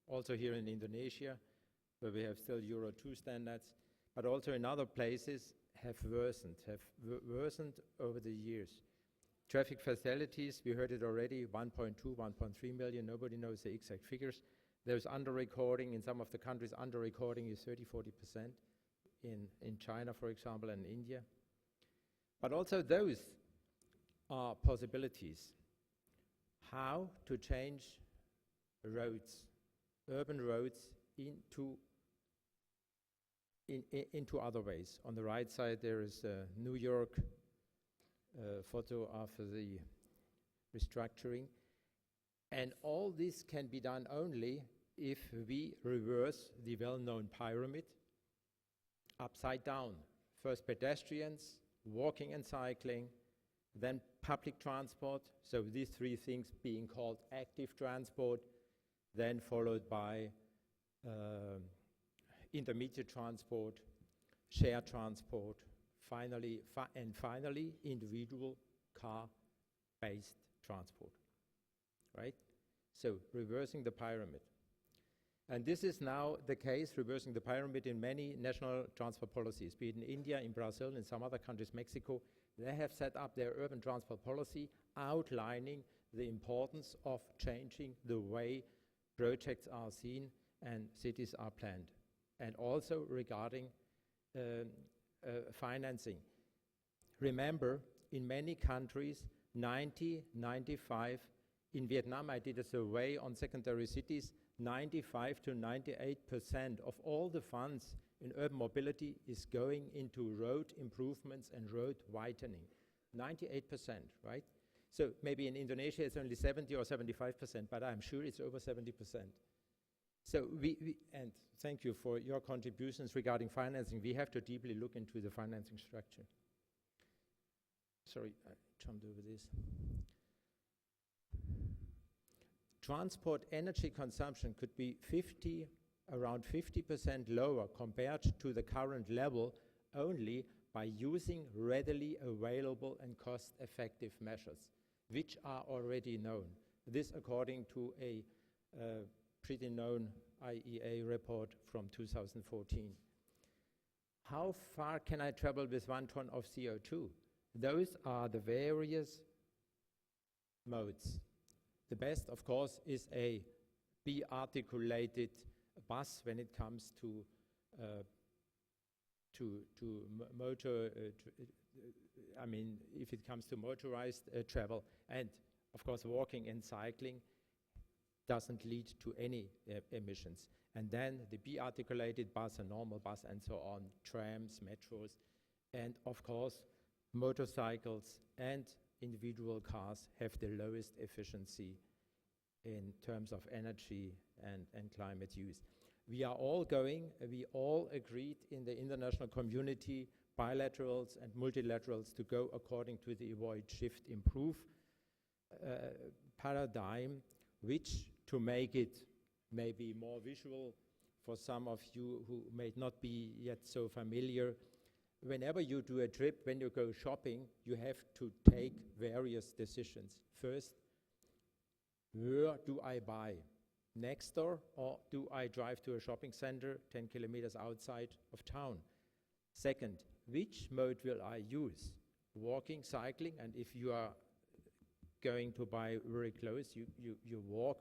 also here in Indonesia, where we have still Euro 2 standards, but also in other places have worsened over the years. Traffic fatalities, we heard it already, 1.2, 1.3 million, nobody knows the exact figures. There's under-recording, in some of the countries, under-recording is 30-40%, in China, for example, and India. But also those are possibilities. How to change roads, urban roads, into other ways. On the right side, there is a New York photo after the restructuring. And all this can be done only if we reverse the well-known pyramid upside down. First pedestrians, walking and cycling, then public transport, so these three things being called active transport, then followed by intermediate transport, shared transport, finally individual car-based transport, right? So reversing the pyramid. And this is now the case, reversing the pyramid in many national transport policies, be it in India, in Brazil, in some other countries, Mexico. They have set up their urban transport policy outlining the importance of changing the way projects are seen and cities are planned. And also regarding financing. Remember, in many countries, 95, in Vietnam I did a survey on secondary cities, 95 to 98% of all the funds in urban mobility is going into road improvements and road widening. 98%, right? So maybe in Indonesia it's only 70 or 75%, but I'm sure it's over 70%. So and thank you for your contributions regarding financing. We have to deeply look into the financing structure. Sorry, I jumped over this. Transport energy consumption could be around 50% lower compared to the current level only by using readily available and cost-effective measures, which are already known. This according to a pretty known IEA report from 2014. How far can I travel with 1 ton of CO2? Those are the various modes. The best, of course, is a B-articulated bus when it comes to motor. I mean, if it comes to motorized travel, and of course, walking and cycling doesn't lead to any emissions. And then the B-articulated bus, a normal bus, and so on, trams, metros, and of course, motorcycles and individual cars have the lowest efficiency in terms of energy and climate use. We all agreed in the international community, bilaterals and multilaterals, to go according to the Avoid, Shift, Improve paradigm, which, to make it maybe more visual for some of you who may not be yet so familiar, whenever you do a trip, when you go shopping, you have to take various decisions. First, where do I buy? Next door, or do I drive to a shopping center 10 kilometers outside of town? Second, which mode will I use? Walking, cycling, and if you are going to buy very close, you walk.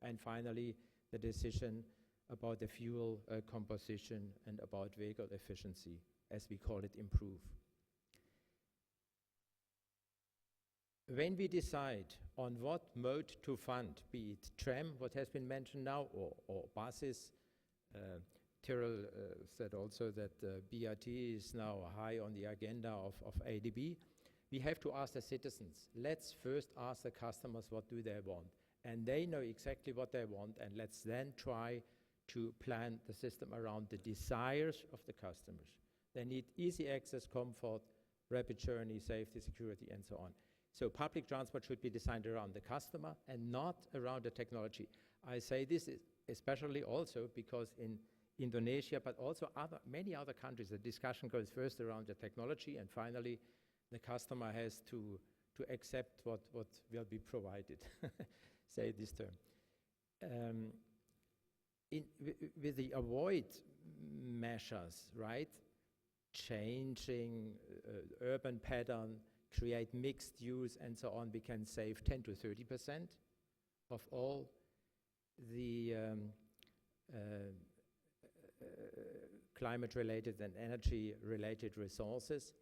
And finally, the decision about the fuel composition and about vehicle efficiency, as we call it, improve. When we decide on what mode to fund, be it tram, what has been mentioned now, or buses, Tyrrell said also that BRT is now high on the agenda of ADB, we have to ask the citizens. Let's first ask the customers what do they want. And they know exactly what they want, and let's then try to plan the system around the desires of the customers. They need easy access, comfort, rapid journey, safety, security, and so on. So public transport should be designed around the customer and not around the technology. I say this especially also because in Indonesia, but also many other countries, the discussion goes first around the technology, and finally the customer has to accept what will be provided. Say this term. With the avoid measures, right? Changing urban pattern, create mixed use, and so on, we can save 10 to 30% of all the climate-related and energy-related resources.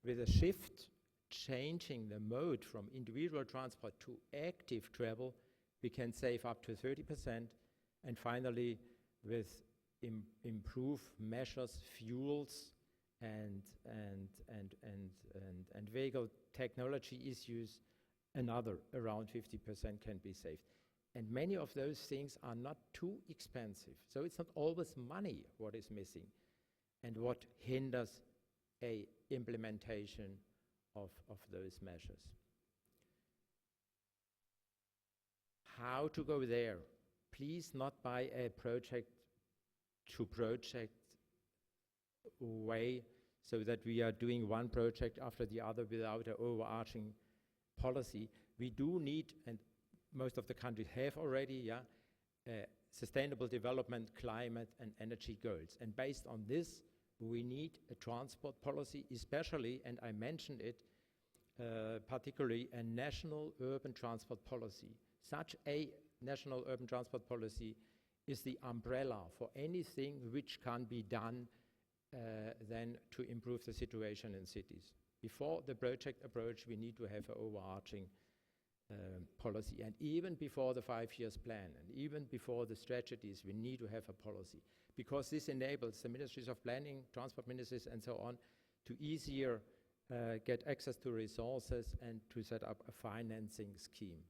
With a shift, changing the mode from individual transport to active travel, we can save up to 30%. And finally, with improve measures, fuels, and vehicle technology issues, another around 50% can be saved. And many of those things are not too expensive. So it's not always money what is missing and what hinders a implementation of those measures. How to go there? please not by a project to project way, so that we are doing one project after the other without an overarching policy. We do need, and most of the countries have already, sustainable development, climate and energy goals. And based on this, we need a transport policy, especially, and I mentioned it, particularly a national urban transport policy. Such a national urban transport policy is the umbrella for anything which can be done then to improve the situation in cities. Before the project approach, we need to have an overarching policy. And even before the 5 years plan, and even before the strategies, we need to have a policy. Because this enables the ministries of planning, transport ministries and so on, to easier get access to resources and to set up a financing scheme.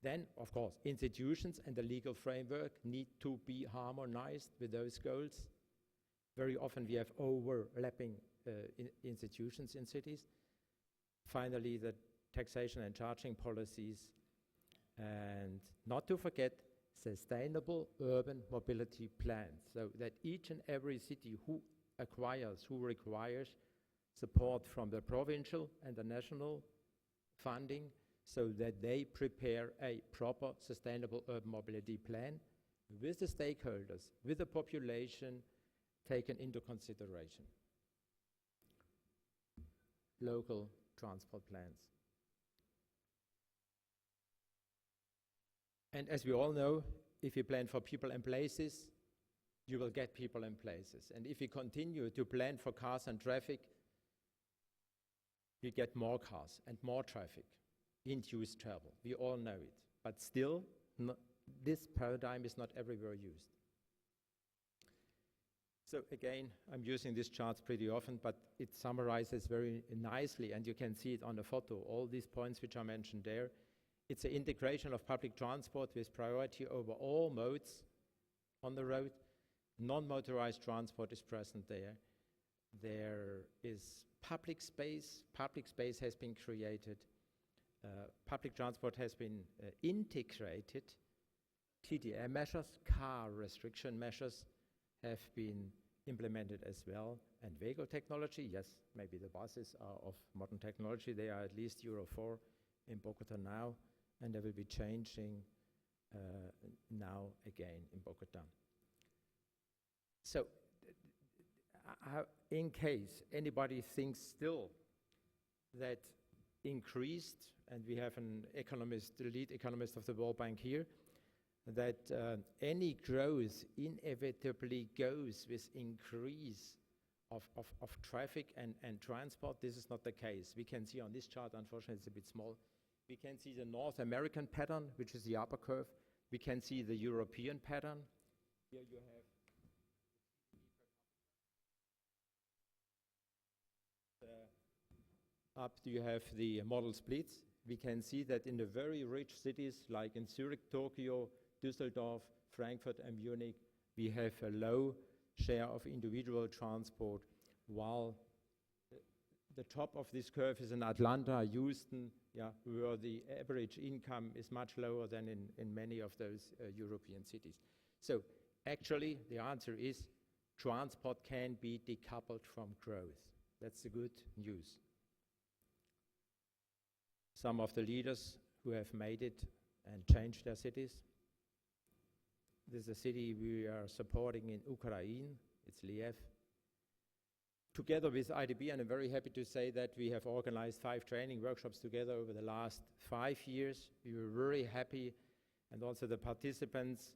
Then, of course, institutions and the legal framework need to be harmonized with those goals. Very often we have overlapping institutions in cities. Finally, the taxation and charging policies, and not to forget sustainable urban mobility plans, so that each and every city who requires support from the provincial and the national funding, so that they prepare a proper sustainable urban mobility plan with the stakeholders, with the population taken into consideration. Local transport plans. And as we all know, if you plan for people and places, you will get people and places. And if you continue to plan for cars and traffic, you get more cars and more traffic, induced travel. We all know it. But still, this paradigm is not everywhere used. So again, I'm using these charts pretty often, but it summarizes very nicely, and you can see it on the photo, all these points which are mentioned there. It's an integration of public transport with priority over all modes on the road. Non-motorized transport is present there. There is public space. Public space has been created. Public transport has been integrated. TDM measures, car restriction measures, have been implemented as well. And vehicle technology, yes, maybe the buses are of modern technology. They are at least Euro 4 in Bogota now, and they will be changing now again in Bogota. So, in case anybody thinks still that increased, and we have an economist, the lead economist of the World Bank here, that any growth inevitably goes with increase of traffic and transport. This is not the case. We can see on this chart, unfortunately it's a bit small, we can see the North American pattern, which is the upper curve. We can see the European pattern. Here you have up you have the model splits. We can see that in the very rich cities like in Zurich, Tokyo, Düsseldorf, Frankfurt and Munich, we have a low share of individual transport, while the top of this curve is in Atlanta, Houston, where the average income is much lower than in many of those European cities. So actually the answer is transport can be decoupled from growth. That's the good news. Some of the leaders who have made it and changed their cities. This is a city we are supporting in Ukraine, it's Lviv. Together with IDB, and I'm very happy to say that we have organized 5 training workshops together over the last 5 years. We were very happy, and also the participants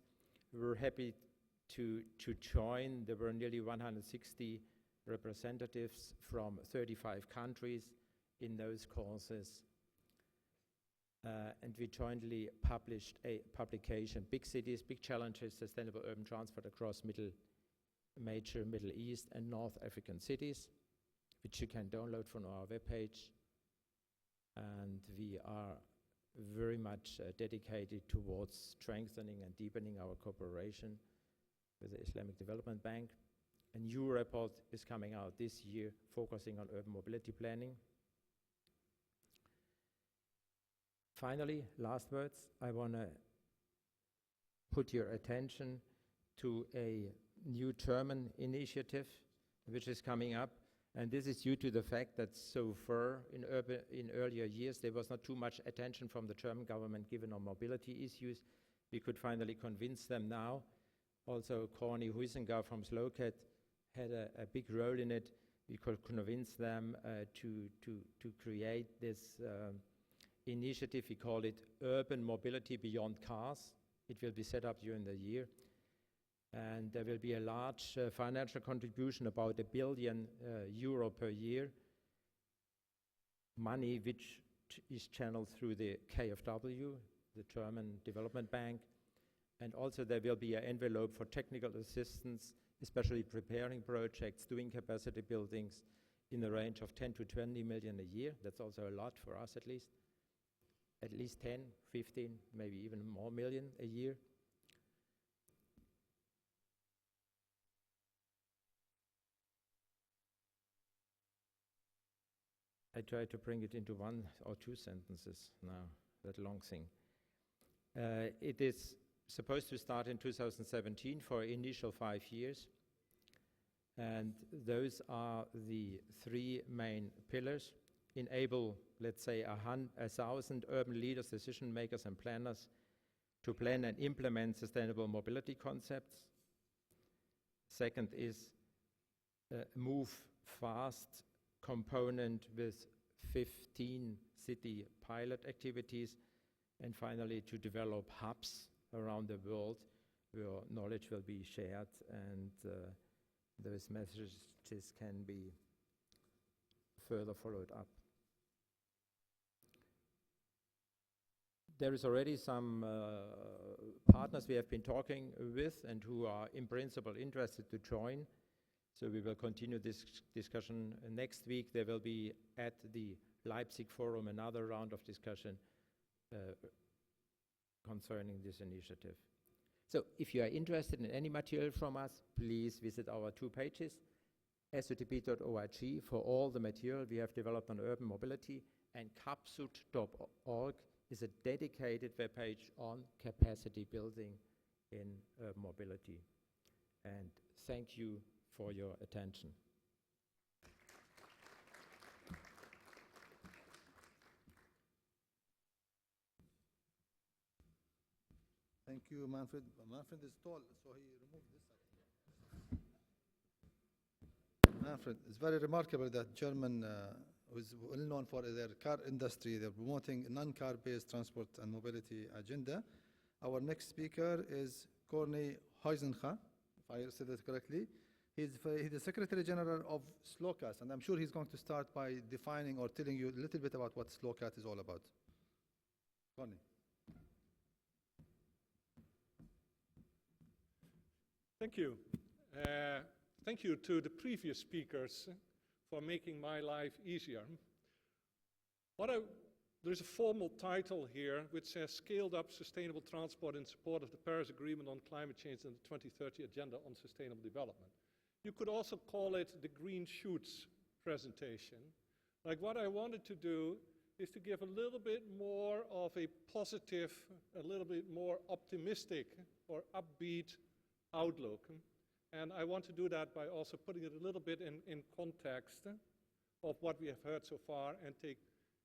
were happy to join. There were nearly 160 representatives from 35 countries in those courses. And we jointly published a publication, Big Cities, Big Challenges, Sustainable Urban Transport Across Major Middle East and North African Cities, which you can download from our webpage. And we are very much dedicated towards strengthening and deepening our cooperation with the Islamic Development Bank. A new report is coming out this year focusing on urban mobility planning. Finally, last words, I want to put your attention to a new German initiative which is coming up. And this is due to the fact that so far in earlier years there was not too much attention from the German government given on mobility issues. We could finally convince them now. Also, Corny Huizenga from Slocat had a big role in it. We could convince them to create this initiative. We call it Urban Mobility Beyond Cars. It will be set up during the year. And there will be a large financial contribution, about €1 billion per year, money which is channeled through the KfW, the German Development Bank. And also there will be an envelope for technical assistance, especially preparing projects, doing capacity buildings in the range of 10 to 20 million a year. That's also a lot for us at least. At least 10, 15, maybe even more million a year. I try to bring it into 1 or 2 sentences now, that long thing. It is supposed to start in 2017 for initial 5 years. And those are the 3 main pillars. Enable, let's say, 1,000 urban leaders, decision makers and planners to plan and implement sustainable mobility concepts. Second is move fast component with 15 city pilot activities. And finally, to develop hubs around the world where knowledge will be shared and those messages can be further followed up. There is already some partners we have been talking with and who are in principle interested to join. So we will continue this discussion next week. There will be at the Leipzig Forum another round of discussion concerning this initiative. So if you are interested in any material from us, please visit our 2 pages, sutp.org for all the material we have developed on urban mobility, and capsut.org is a dedicated web page on capacity building in urban mobility. And thank you for your attention. Thank you, Manfred. Manfred is tall, so he removed this side. Manfred, it's very remarkable that German is well known for their car industry. They're promoting non-car-based transport and mobility agenda. Our next speaker is Corny Huizenga, if I said that correctly. He's the Secretary General of Slocat, and I'm sure he's going to start by defining or telling you a little bit about what Slocat is all about. Corny. Thank you. Thank you to the previous speakers for making my life easier. There's a formal title here which says Scaled Up Sustainable Transport in Support of the Paris Agreement on Climate Change and the 2030 Agenda on Sustainable Development. You could also call it the Green Shoots presentation. Like, what I wanted to do is to give a little bit more of a positive, a little bit more optimistic or upbeat outlook. And I want to do that by also putting it a little bit in context of what we have heard so far, and take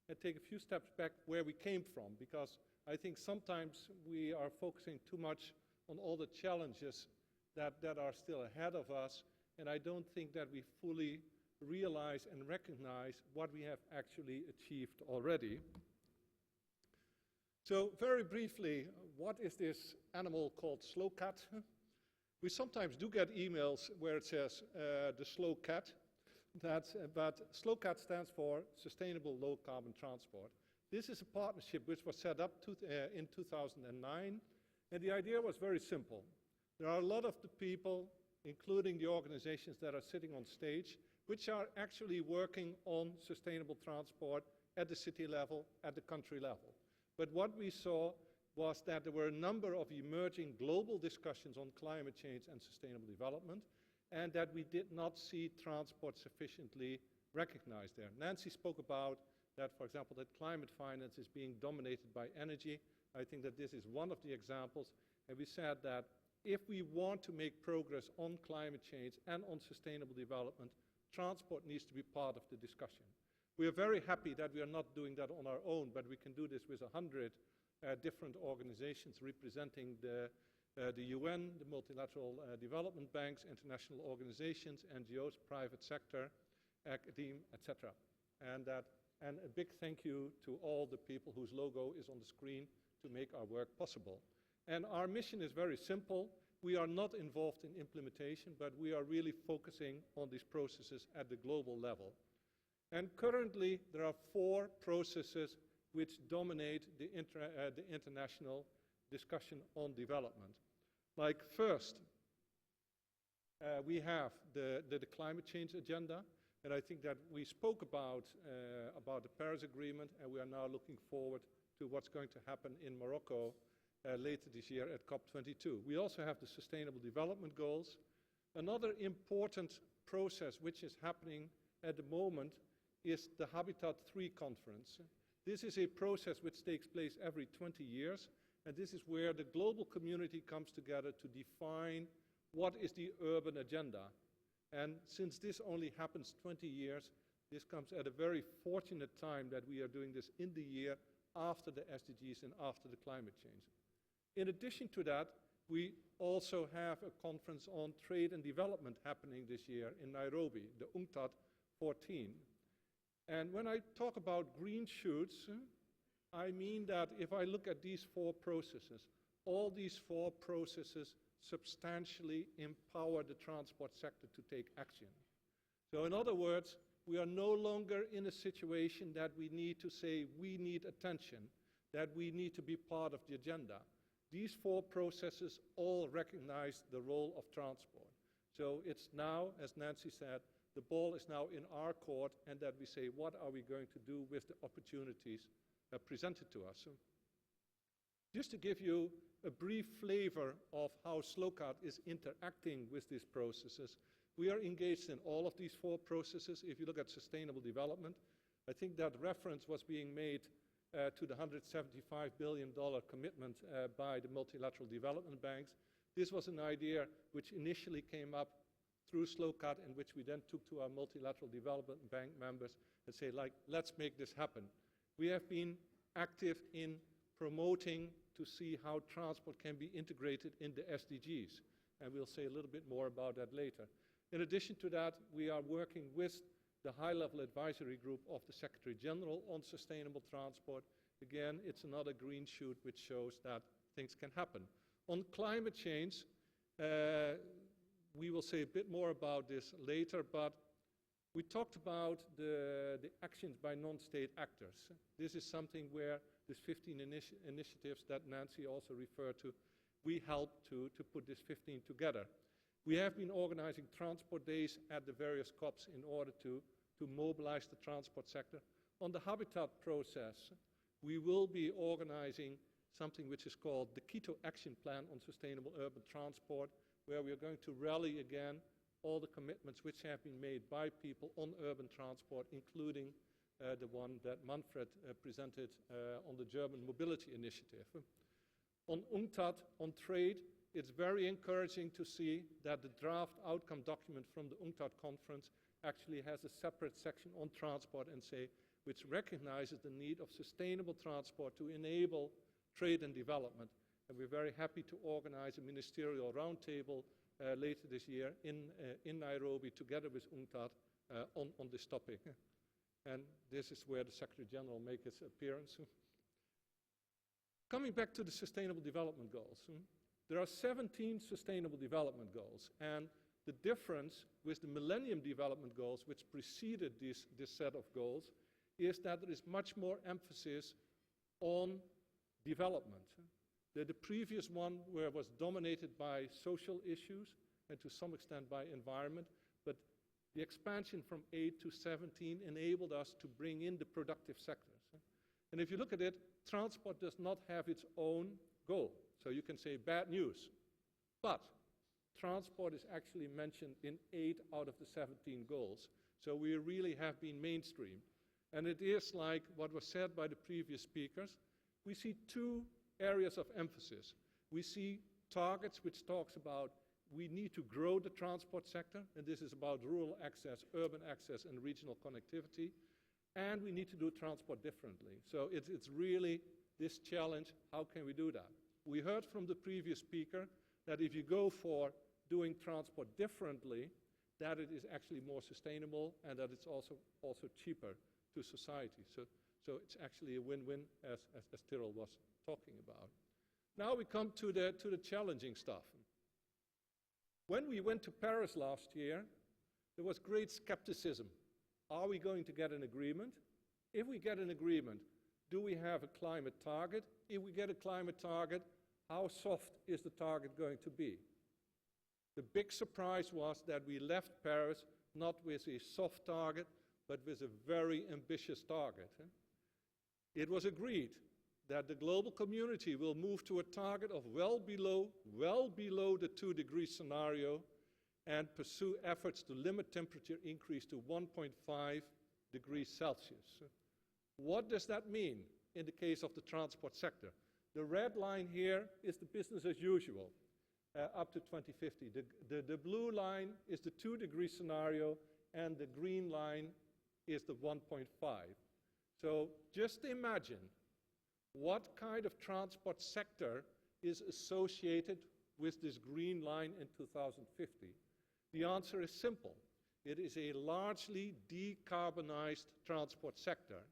a few steps back where we came from, because I think sometimes we are focusing too much on all the challenges that are still ahead of us, and I don't think that we fully realize and recognize what we have actually achieved already. So very briefly, what is this animal called Slocat? We sometimes do get emails where it says the slow cat, but Slocat stands for Sustainable Low Carbon Transport. This is a partnership which was set up in 2009, and the idea was very simple. There are a lot of the people, including the organizations that are sitting on stage, which are actually working on sustainable transport at the city level, at the country level. But what we saw was that there were a number of emerging global discussions on climate change and sustainable development, and that we did not see transport sufficiently recognized there. Nancy spoke about that, for example, that climate finance is being dominated by energy. I think that this is one of the examples, and we said that if we want to make progress on climate change and on sustainable development, transport needs to be part of the discussion. We are very happy that we are not doing that on our own, but we can do this with 100 different organizations representing the UN, the multilateral development banks, international organizations, NGOs, private sector, academia, etc. And a big thank you to all the people whose logo is on the screen to make our work possible. And our mission is very simple. We are not involved in implementation, but we are really focusing on these processes at the global level. And currently, there are 4 processes which dominate the international discussion on development. Like first, we have the climate change agenda, and I think that we spoke about the Paris Agreement, and we are now looking forward to what's going to happen in Morocco later this year at COP22. We also have the Sustainable Development Goals. Another important process which is happening at the moment is the Habitat 3 conference. This is a process which takes place every 20 years, and this is where the global community comes together to define what is the urban agenda. And since this only happens 20 years, this comes at a very fortunate time that we are doing this in the year after the SDGs and after the climate change. In addition to that, we also have a conference on trade and development happening this year in Nairobi, the UNCTAD 14. And when I talk about green shoots, I mean that if I look at these 4 processes, all these 4 processes substantially empower the transport sector to take action. So in other words, we are no longer in a situation that we need to say we need attention, that we need to be part of the agenda. These 4 processes all recognize the role of transport. So it's now, as Nancy said, the ball is now in our court, and that we say, what are we going to do with the opportunities presented to us? So just to give you a brief flavor of how SLOCAT is interacting with these processes, we are engaged in all of these 4 processes. If you look at sustainable development, I think that reference was being made to the $175 billion commitment by the multilateral development banks. This was an idea which initially came up through SLOCAT, and which we then took to our multilateral development bank members and say, like, let's make this happen. We have been active in promoting to see how transport can be integrated in the SDGs, and we'll say a little bit more about that later. In addition to that, we are working with the high-level advisory group of the Secretary General on sustainable transport. Again, it's another green shoot which shows that things can happen. On climate change, we will say a bit more about this later, but we talked about the actions by non-state actors. This is something where these 15 initiatives that Nancy also referred to, we helped to put this 15 together. We have been organizing transport days at the various COPs in order to mobilize the transport sector. On the Habitat process, we will be organizing something which is called the Quito Action Plan on Sustainable Urban Transport, where we are going to rally again all the commitments which have been made by people on urban transport, including the one that Manfred presented on the German Mobility Initiative. On UNCTAD, on trade, it's very encouraging to see that the draft outcome document from the UNCTAD conference actually has a separate section on transport which recognizes the need of sustainable transport to enable trade and development. And we're very happy to organize a ministerial roundtable later this year in Nairobi together with UNCTAD on this topic. And this is where the Secretary General makes his appearance. Coming back to the Sustainable Development Goals, there are 17 Sustainable Development Goals, and the difference with the Millennium Development Goals, which preceded this set of goals, is that there is much more emphasis on development. The previous one was dominated by social issues and to some extent by environment, but the expansion from 8 to 17 enabled us to bring in the productive sectors. And if you look at it, transport does not have its own goal. So you can say bad news. But transport is actually mentioned in 8 out of the 17 goals. So we really have been mainstream. And it is like what was said by the previous speakers. We see 2 areas of emphasis. We see targets which talks about we need to grow the transport sector, and this is about rural access, urban access, and regional connectivity, and we need to do transport differently. So it's really this challenge, how can we do that? We heard from the previous speaker that if you go for doing transport differently, that it is actually more sustainable and that it's also cheaper to society. So it's actually a win-win, as Tyrrell was talking about. Now we come to the challenging stuff. When we went to Paris last year, there was great skepticism. Are we going to get an agreement? If we get an agreement, do we have a climate target? If we get a climate target, how soft is the target going to be? The big surprise was that we left Paris not with a soft target, but with a very ambitious target. It was agreed that the global community will move to a target of well below the 2-degree scenario and pursue efforts to limit temperature increase to 1.5 degrees Celsius. What does that mean in the case of the transport sector? The red line here is the business as usual up to 2050. The blue line is the 2-degree scenario, and the green line is the 1.5. So just imagine what kind of transport sector is associated with this green line in 2050. The answer is simple. It is a largely decarbonized transport sector.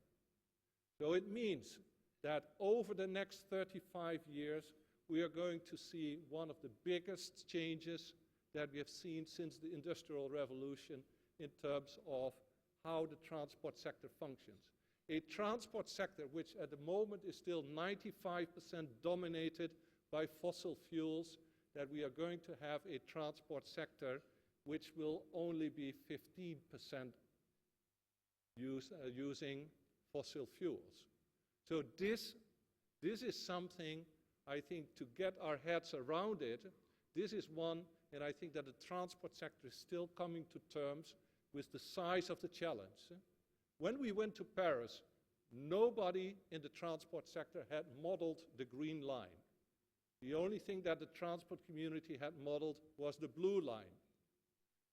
So it means that over the next 35 years, we are going to see one of the biggest changes that we have seen since the Industrial Revolution in terms of how the transport sector functions. A transport sector which at the moment is still 95% dominated by fossil fuels, that we are going to have a transport sector which will only be 15% using fossil fuels. So this is something, I think, to get our heads around it. This is one, and I think that the transport sector is still coming to terms with the size of the challenge. When we went to Paris, nobody in the transport sector had modeled the green line. The only thing that the transport community had modeled was the blue line.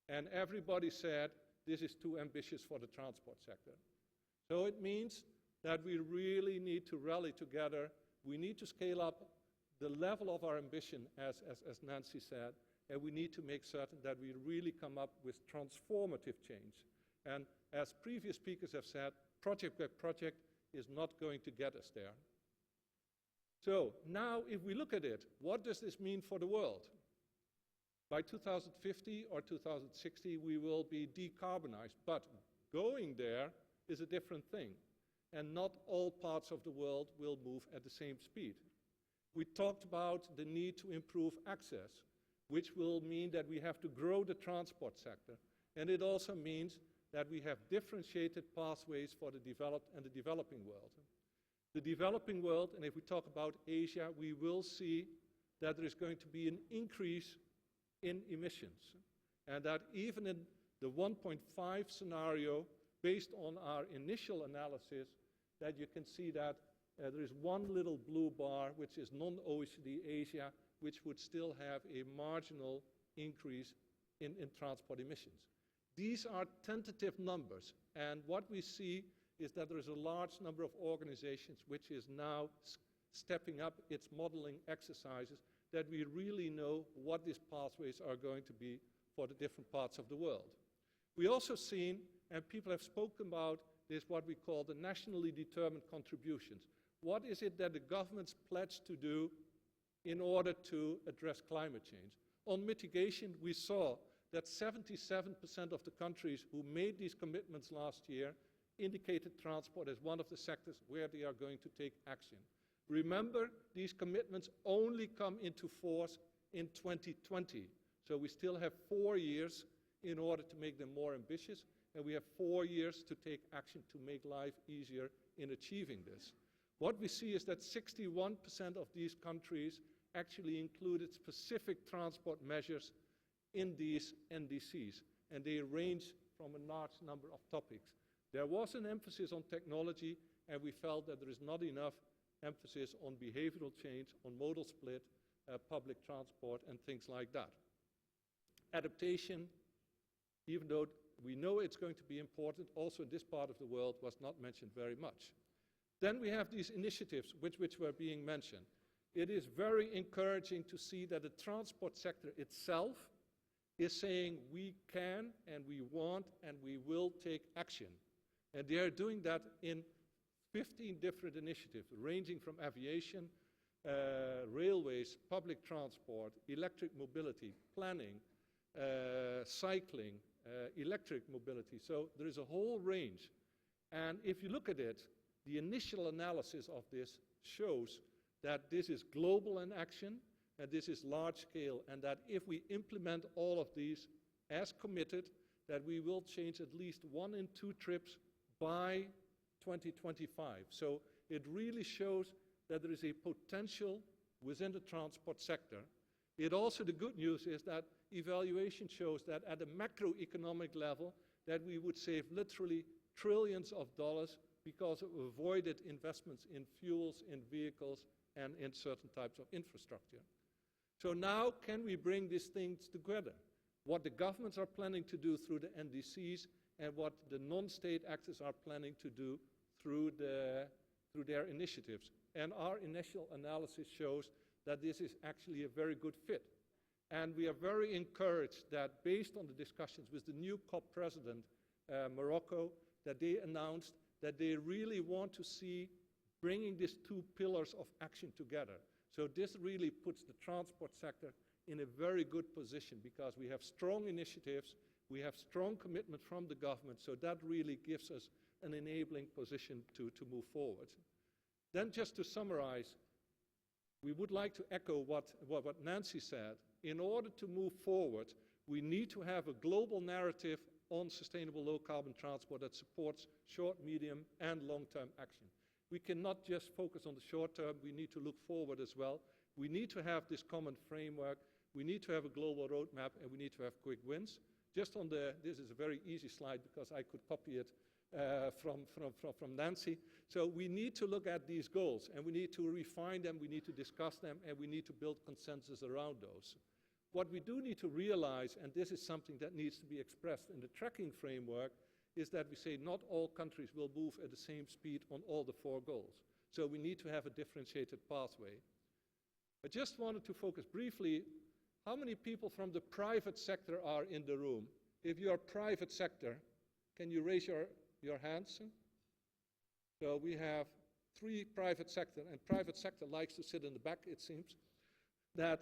And everybody said, this is too ambitious for the transport sector. So it means that we really need to rally together. We need to scale up the level of our ambition, as Nancy said, and we need to make certain that we really come up with transformative change. And as previous speakers have said, project by project is not going to get us there. So now if we look at it, what does this mean for the world? By 2050 or 2060, we will be decarbonized, but going there is a different thing. And not all parts of the world will move at the same speed. We talked about the need to improve access, which will mean that we have to grow the transport sector. And it also means that we have differentiated pathways for the developed and the developing world. The developing world, and if we talk about Asia, we will see that there is going to be an increase in emissions. And that even in the 1.5 scenario, based on our initial analysis, that you can see that there is one little blue bar, which is non-OECD Asia, which would still have a marginal increase in transport emissions. These are tentative numbers, and what we see is that there is a large number of organizations which is now stepping up its modeling exercises, that we really know what these pathways are going to be for the different parts of the world. We also seen, and people have spoken about this, what we call the nationally determined contributions. What is it that the governments pledge to do in order to address climate change? On mitigation, we saw that 77% of the countries who made these commitments last year indicated transport as one of the sectors where they are going to take action. Remember, these commitments only come into force in 2020. So we still have 4 years in order to make them more ambitious, and we have 4 years to take action to make life easier in achieving this. What we see is that 61% of these countries actually included specific transport measures in these NDCs, and they range from a large number of topics. There was an emphasis on technology, and we felt that there is not enough emphasis on behavioral change, on modal split, public transport, and things like that. Adaptation, even though we know it's going to be important, also in this part of the world, was not mentioned very much. Then we have these initiatives which were being mentioned. It is very encouraging to see that the transport sector itself is saying we can and we want and we will take action. And they are doing that in 15 different initiatives, ranging from aviation, railways, public transport, electric mobility, planning, cycling, electric mobility. So there is a whole range. And if you look at it, the initial analysis of this shows that this is global in action, and this is large scale, and that if we implement all of these as committed, that we will change at least 1 in 2 trips by 2025. So it really shows that there is a potential within the transport sector. It also, the good news is that evaluation shows that at a macroeconomic level, that we would save literally trillions of dollars because of avoided investments in fuels, in vehicles, and in certain types of infrastructure. So now, can we bring these things together? What the governments are planning to do through the NDCs and what the non-state actors are planning to do through their initiatives. And our initial analysis shows that this is actually a very good fit. And we are very encouraged that based on the discussions with the new COP president, Morocco, that they announced that they really want to see bringing these 2 pillars of action together. So this really puts the transport sector in a very good position because we have strong initiatives, we have strong commitment from the government, so that really gives us an enabling position to move forward. Then just to summarize, we would like to echo what Nancy said. In order to move forward, we need to have a global narrative on sustainable low-carbon transport that supports short, medium, and long-term action. We cannot just focus on the short term, we need to look forward as well. We need to have this common framework, we need to have a global roadmap, and we need to have quick wins. Just on this is a very easy slide because I could copy it from Nancy. So we need to look at these goals, and we need to refine them, we need to discuss them, and we need to build consensus around those. What we do need to realize, and this is something that needs to be expressed in the tracking framework, is that we say not all countries will move at the same speed on all the 4 goals. So we need to have a differentiated pathway. I just wanted to focus briefly, how many people from the private sector are in the room? If you are private sector, can you raise your hands? So we have 3 private sector, and private sector likes to sit in the back, it seems, that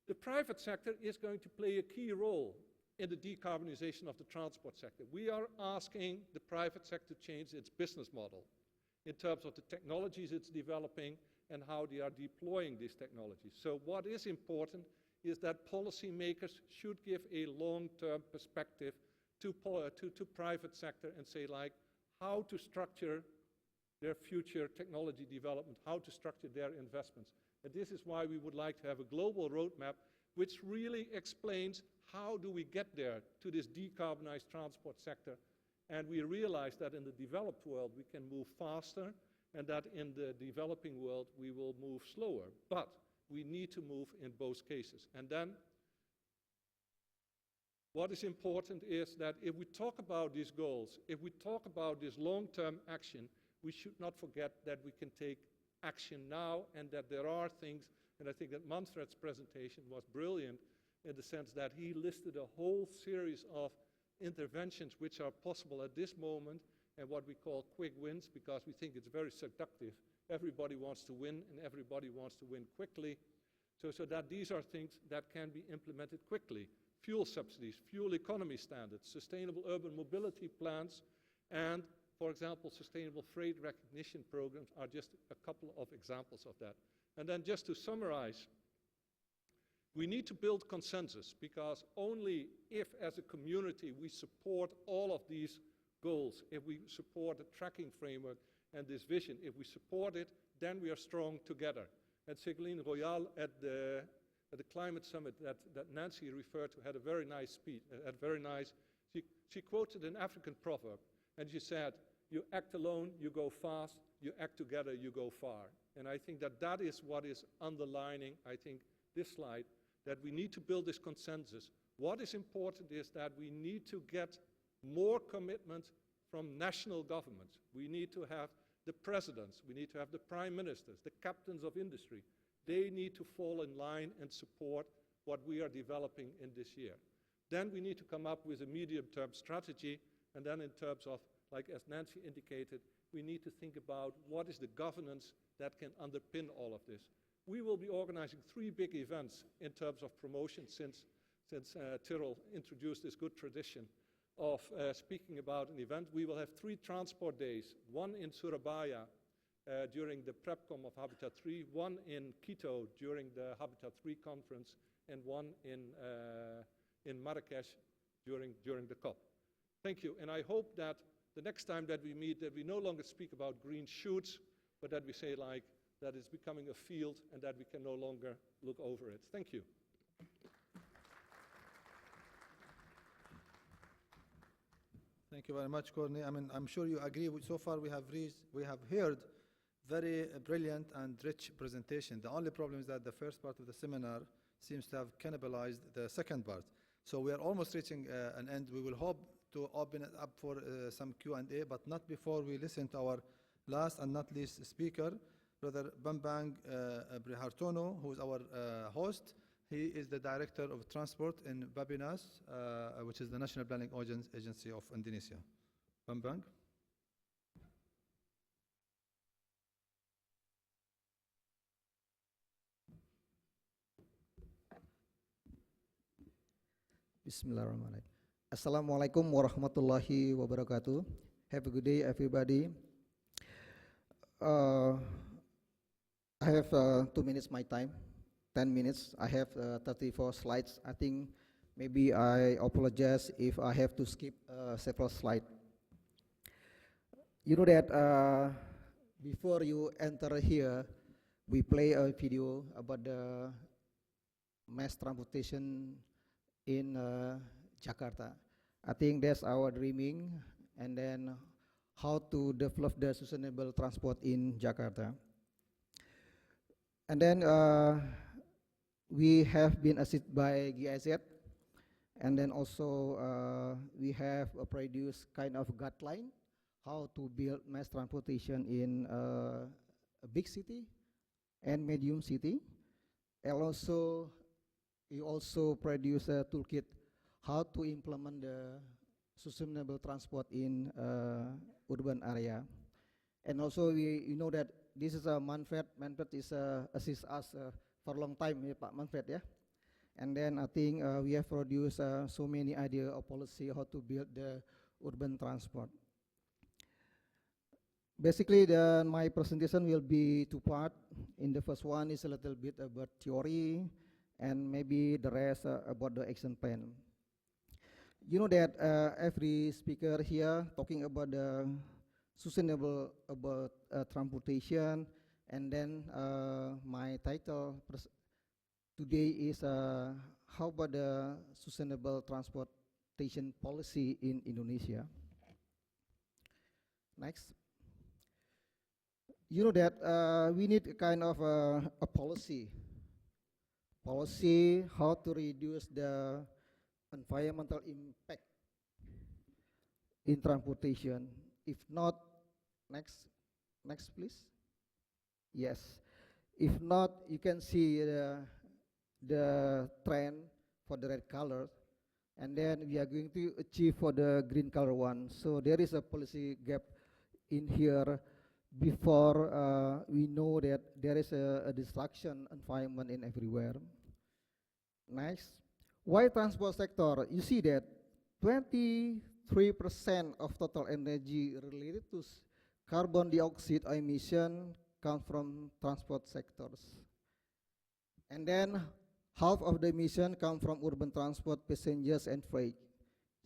the private sector is going to play a key role in the decarbonization of the transport sector. We are asking the private sector to change its business model in terms of the technologies it's developing and how they are deploying these technologies. So what is important is that policymakers should give a long-term perspective to private sector and say, like, how to structure their future technology development, how to structure their investments. And this is why we would like to have a global roadmap which really explains how do we get there to this decarbonized transport sector. And we realize that in the developed world we can move faster, and that in the developing world we will move slower. But we need to move in both cases. And then what is important is that if we talk about these goals, if we talk about this long-term action, we should not forget that we can take action now and that there are things, and I think that Manfred's presentation was brilliant in the sense that he listed a whole series of interventions which are possible at this moment and what we call quick wins, because we think it's very seductive. Everybody wants to win and everybody wants to win quickly. So that these are things that can be implemented quickly. Fuel subsidies, fuel economy standards, sustainable urban mobility plans, and, for example, sustainable freight recognition programs are just a couple of examples of that. And then just to summarize, we need to build consensus, because only if, as a community, we support all of these goals, if we support the tracking framework and this vision, if we support it, then we are strong together. And Ségolène Royal at the climate summit that Nancy referred to had a very nice speech, she quoted an African proverb, and she said, you act alone, you go fast, you act together, you go far. And I think that that is what is underlining, I think, this slide, that we need to build this consensus. What is important is that we need to get more commitment from national governments. We need to have the presidents, we need to have the prime ministers, the captains of industry. They need to fall in line and support what we are developing in this year. Then we need to come up with a medium-term strategy, and then in terms of, like as Nancy indicated, we need to think about what is the governance that can underpin all of this. We will be organizing 3 big events in terms of promotion since Tyrrell introduced this good tradition of speaking about an event. We will have 3 transport days, one in Surabaya during the PrepCom of Habitat 3, one in Quito during the Habitat 3 conference, and one in Marrakesh during the COP. Thank you, and I hope that the next time that we meet, that we no longer speak about green shoots, but that we say like, that it's becoming a field and that we can no longer look over it. Thank you. Thank you very much, Courtney. I mean, I'm sure you agree. So far, we have heard very brilliant and rich presentation. The only problem is that the first part of the seminar seems to have cannibalized the second part. So we are almost reaching an end. We will hope to open it up for some Q&A, but not before we listen to our last and not least speaker, Brother Bambang Prihartono, who is our host. He is the Director of Transport in Bappenas, which is the National Planning Agency of Indonesia. Bambang. Bismillahirrahmanirrahim. Assalamualaikum warahmatullahi wabarakatuh. Have a good day, everybody. I have 2 minutes my time, 10 minutes. I have 34 slides. I think maybe I apologize if I have to skip several slides. You know that before you enter here, we play a video about the mass transportation in Jakarta. I think that's our dreaming, and then how to develop the sustainable transport in Jakarta. And then we have been assisted by GIZ, and then also we have produced kind of guideline how to build mass transportation in a big city and medium city, and also we also produce a toolkit how to implement the sustainable transport in urban area. And also you know that this is a Manfred. Manfred is assist us for a long time, Pak Manfred, yeah. And then I think we have produced so many ideas of policy how to build the urban transport. Basically, my presentation will be 2 parts. In the first one is a little bit about theory, and maybe the rest about the action plan. You know that every speaker here talking about the sustainable about transportation, and then my title today is how about the sustainable transportation policy in Indonesia. Next. You know that we need a kind of a policy how to reduce the environmental impact in transportation. If not, next please. Yes. If not, you can see the trend for the red color, and then we are going to achieve for the green color one. So there is a policy gap in here before we know that there is a destruction environment in everywhere. Next. Why transport sector? You see that 23% of total energy related to carbon dioxide emission come from transport sectors. And then half of the emission come from urban transport, passengers and freight.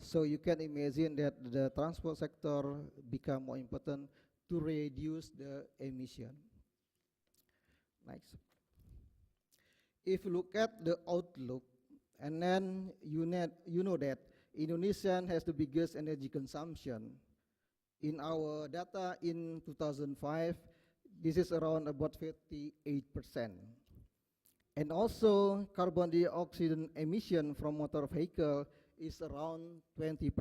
So you can imagine that the transport sector become more important to reduce the emission. Next. If you look at the outlook, and then you know that Indonesia has the biggest energy consumption. In our data in 2005, this is around about 58%. And also, carbon dioxide emission from motor vehicle is around 20%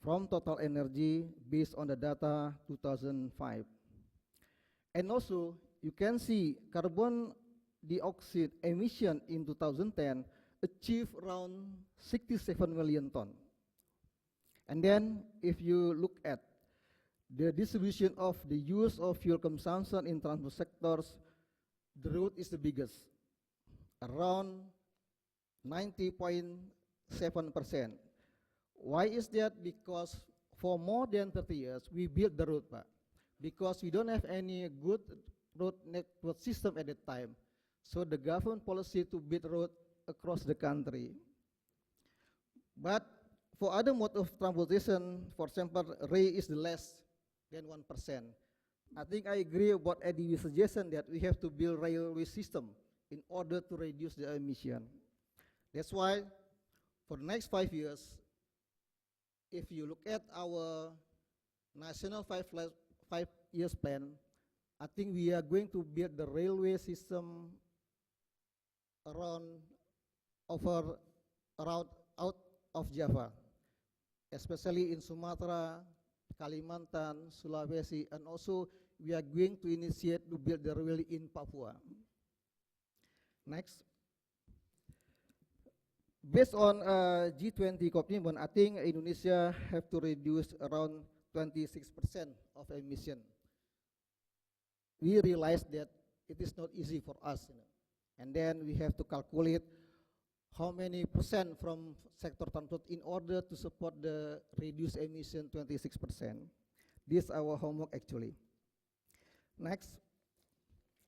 from total energy based on the data 2005. And also, you can see carbon dioxide emission in 2010 achieved around 67 million ton. And then, if you look at the distribution of the use of fuel consumption in transport sectors, the road is the biggest, around 90.7%. Why is that? Because for more than 30 years, we built the road, Pak, because we don't have any good road network system at that time. So the government policy to build road across the country. But for other mode of transportation, for example, rail is the less than 1%. I think I agree about Eddie's suggestion that we have to build railway system in order to reduce the emission. That's why for the next 5 years, if you look at our national 5 years plan, I think we are going to build the railway system around out of Java, especially in Sumatra, Kalimantan, Sulawesi, and also we are going to initiate to build the railway in Papua. Next. Based on G20 commitment, I think Indonesia have to reduce around 26% of emission. We realize that it is not easy for us, and then we have to calculate how many percent from sector transport in order to support the reduced emission 26%. This is our homework actually. Next,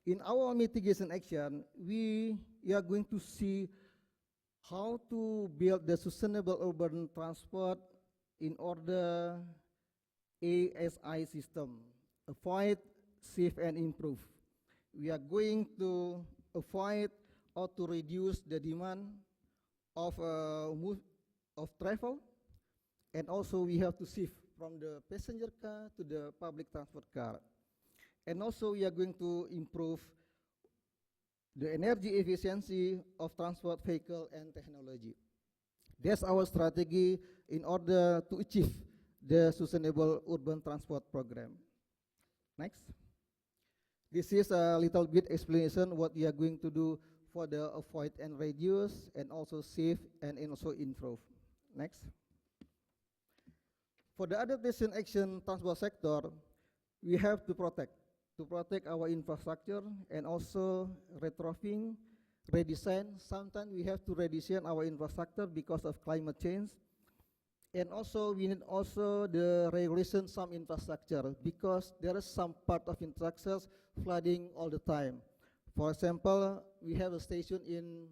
in our mitigation action, we are going to see how to build the sustainable urban transport in order ASI system, avoid, save, and improve. We are going to avoid or to reduce the demand of travel, and also we have to shift from the passenger car to the public transport car. And also we are going to improve the energy efficiency of transport vehicle and technology. That's our strategy in order to achieve the sustainable urban transport program. Next. This is a little bit explanation what we are going to do for the avoid and reduce, and also save and also improve. Next. For the adaptation action transport sector, we have to protect our infrastructure and also retrofitting, redesign. Sometimes we have to redesign our infrastructure because of climate change. And also we need also the regulation some infrastructure because there is some part of infrastructures flooding all the time. For example, we have a station in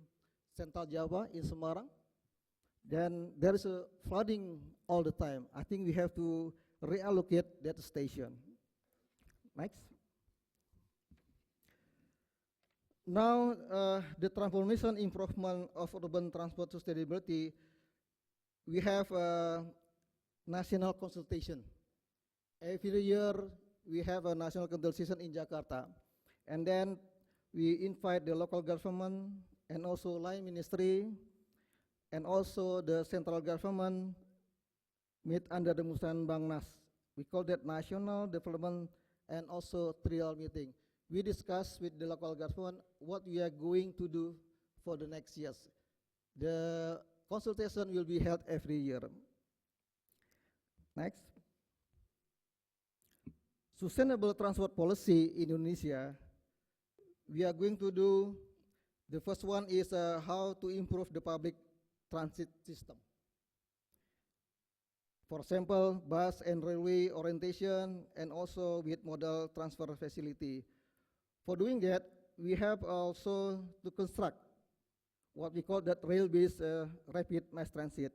Central Java in Semarang. Then there is a flooding all the time. I think we have to reallocate that station. Next. Now, the transformation improvement of urban transport sustainability, we have a national consultation. Every year, we have a national consultation in Jakarta. And then we invite the local government and also line ministry and also the central government meet under the Mustan Bangnas. We call that National Development and also trial meeting. We discuss with the local government what we are going to do for the next years. The consultation will be held every year. Next. Sustainable transport policy in Indonesia. We are going to do, the first one is how to improve the public transit system. For example, bus and railway orientation and also with modal transfer facility. For doing that, we have also to construct what we call that rail-based rapid mass transit.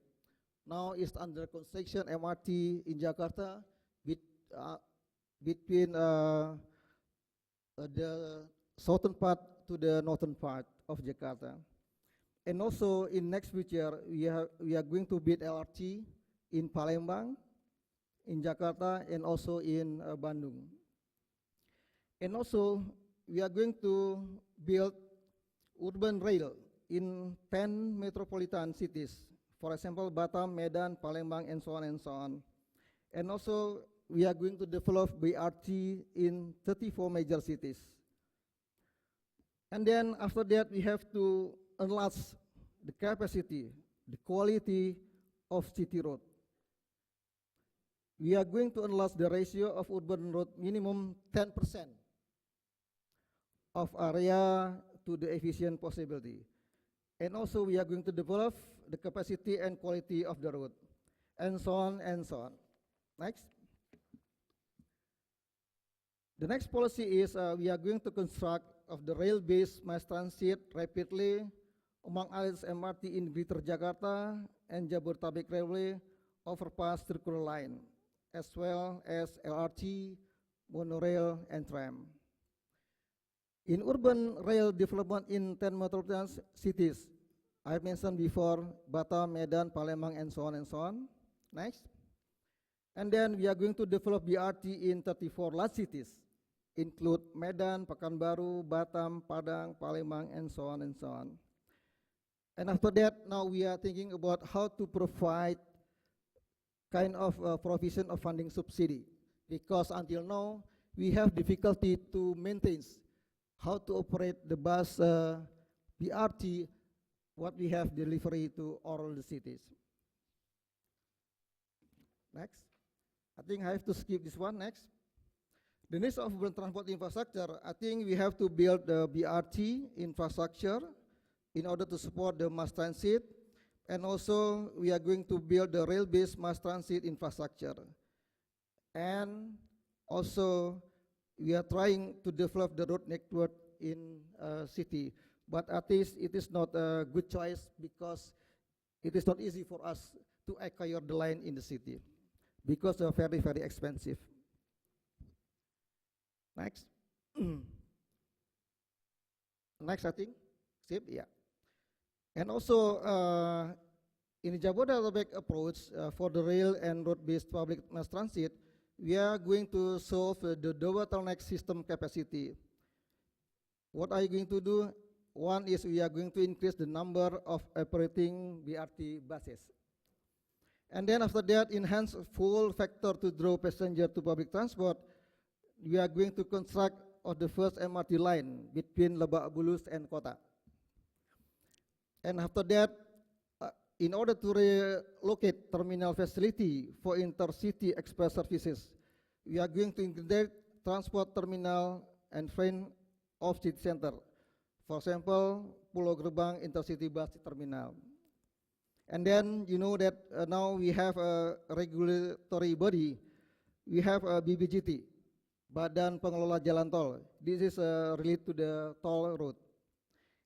Now it's under construction MRT in Jakarta between the southern part to the northern part of Jakarta. And also in next future, we are going to build LRT in Palembang, in Jakarta, and also in Bandung. And also, we are going to build urban rail in 10 metropolitan cities. For example, Batam, Medan, Palembang, and so on and so on. And also, we are going to develop BRT in 34 major cities. And then after that, we have to enlarge the capacity, the quality of city road. We are going to enlarge the ratio of urban road minimum 10% of area to the efficient possibility. And also we are going to develop the capacity and quality of the road, and so on and so on. Next. The next policy is we are going to construct of the rail-based mass transit rapidly among others MRT in Greater Jakarta and Jabodetabek Railway overpass circular line, as well as LRT, monorail, and tram. In urban rail development in 10 metropolitan cities, I mentioned before Batam, Medan, Palembang, and so on and so on. Next. And then we are going to develop BRT in 34 large cities, include Medan, Pekanbaru, Batam, Padang, Palembang, and so on and so on. And after that, now we are thinking about how to provide kind of provision of funding subsidy, because until now we have difficulty to maintain how to operate the bus BRT, what we have delivery to all the cities. Next. I think I have to skip this one. Next. The needs of urban transport infrastructure, I think we have to build the BRT infrastructure in order to support the mass transit, and also we are going to build the rail-based mass transit infrastructure. And also we are trying to develop the road network in city, but at least it is not a good choice because it is not easy for us to acquire the line in the city because they are very, very expensive. Next. Next, I think. Sip, yeah. And also, in the Jabodetabek approach for the rail and road-based public mass transit, we are going to solve the bottleneck system capacity. What are you going to do? One is we are going to increase the number of operating BRT buses. And then after that, enhance full factor to draw passenger to public transport. We are going to construct of the first MRT line between Lebak Bulus and Kota. And after that, in order to relocate terminal facility for intercity express services, we are going to integrate transport terminal and train of city center. For example, Pulau Gerbang intercity bus terminal. And then you know that now we have a regulatory body. We have a BBGT, Badan Pengelola Jalan Tol. This is related to the toll road.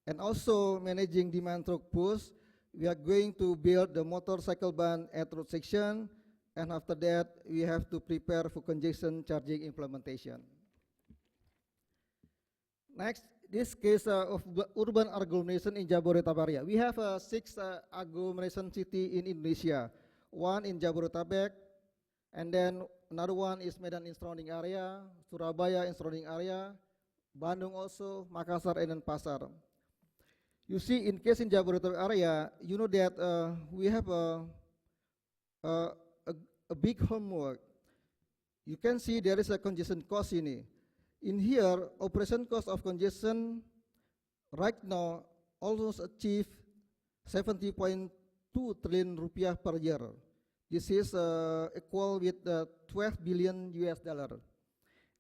And also managing demand through push, we are going to build the motorcycle ban at road section, and after that we have to prepare for congestion charging implementation. Next, this case of urban agglomeration in Jabodetabek area. We have 6 agglomeration city in Indonesia. One in Jabodetabek, and then another one is Medan in surrounding area, Surabaya in surrounding area, Bandung also, Makassar, and Denpasar. You see, in case in Jabodetabek area, you know that we have a big homework. You can see there is a congestion cost in it. In here, operation cost of congestion right now almost achieve 70.2 trillion rupiah per year. This is equal with 12 billion US dollar.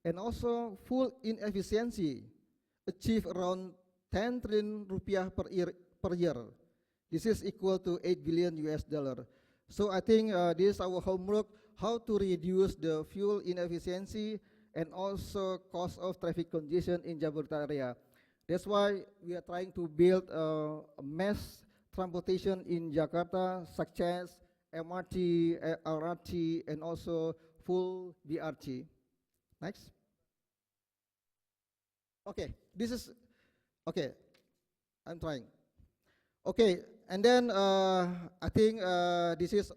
And also full inefficiency achieve around 10 trillion rupiah per year. This is equal to 8 billion US dollar. So I think this is our homework, how to reduce the fuel inefficiency and also cost of traffic congestion in Jabodetabek area. That's why we are trying to build a mass transportation in Jakarta, such as MRT, LRT, and also full BRT. Next. Okay, this is, okay, I'm trying. Okay, and then I think this is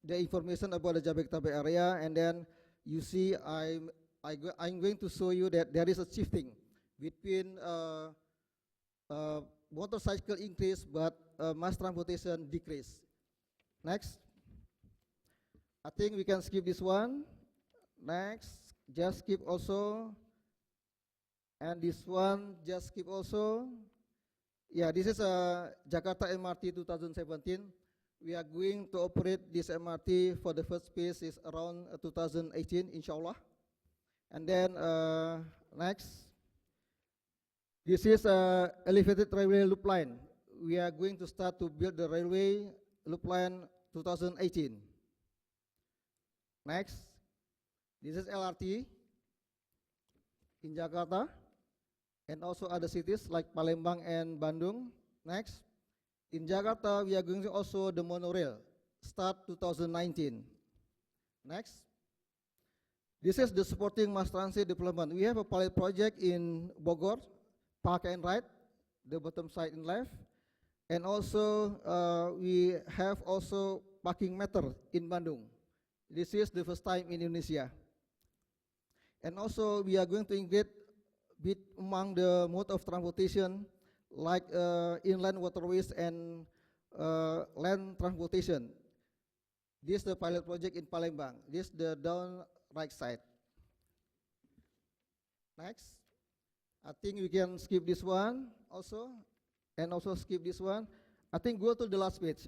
the information about the Jabodetabek area, and then you see I'm going to show you that there is a shifting between motorcycle increase, but mass transportation decrease. Next. I think we can skip this one. Next, just skip also. And this one, just skip also. Yeah, this is Jakarta MRT 2017. We are going to operate this MRT for the first phase is around 2018, inshallah. And then next, this is elevated railway loop line. We are going to start to build the railway loop line 2018. Next, this is LRT in Jakarta and also other cities like Palembang and Bandung. Next, in Jakarta, we are going to also the monorail, start 2019. Next, this is the supporting mass transit development. We have a pilot project in Bogor, Park and Ride, the bottom side in left. And also, we have also parking meter in Bandung. This is the first time in Indonesia. And also, we are going to integrate bit among the mode of transportation like inland waterways and land transportation. This is the pilot project in Palembang. This is the down right side. Next. I think we can skip this one also. And also skip this one. I think go to the last page.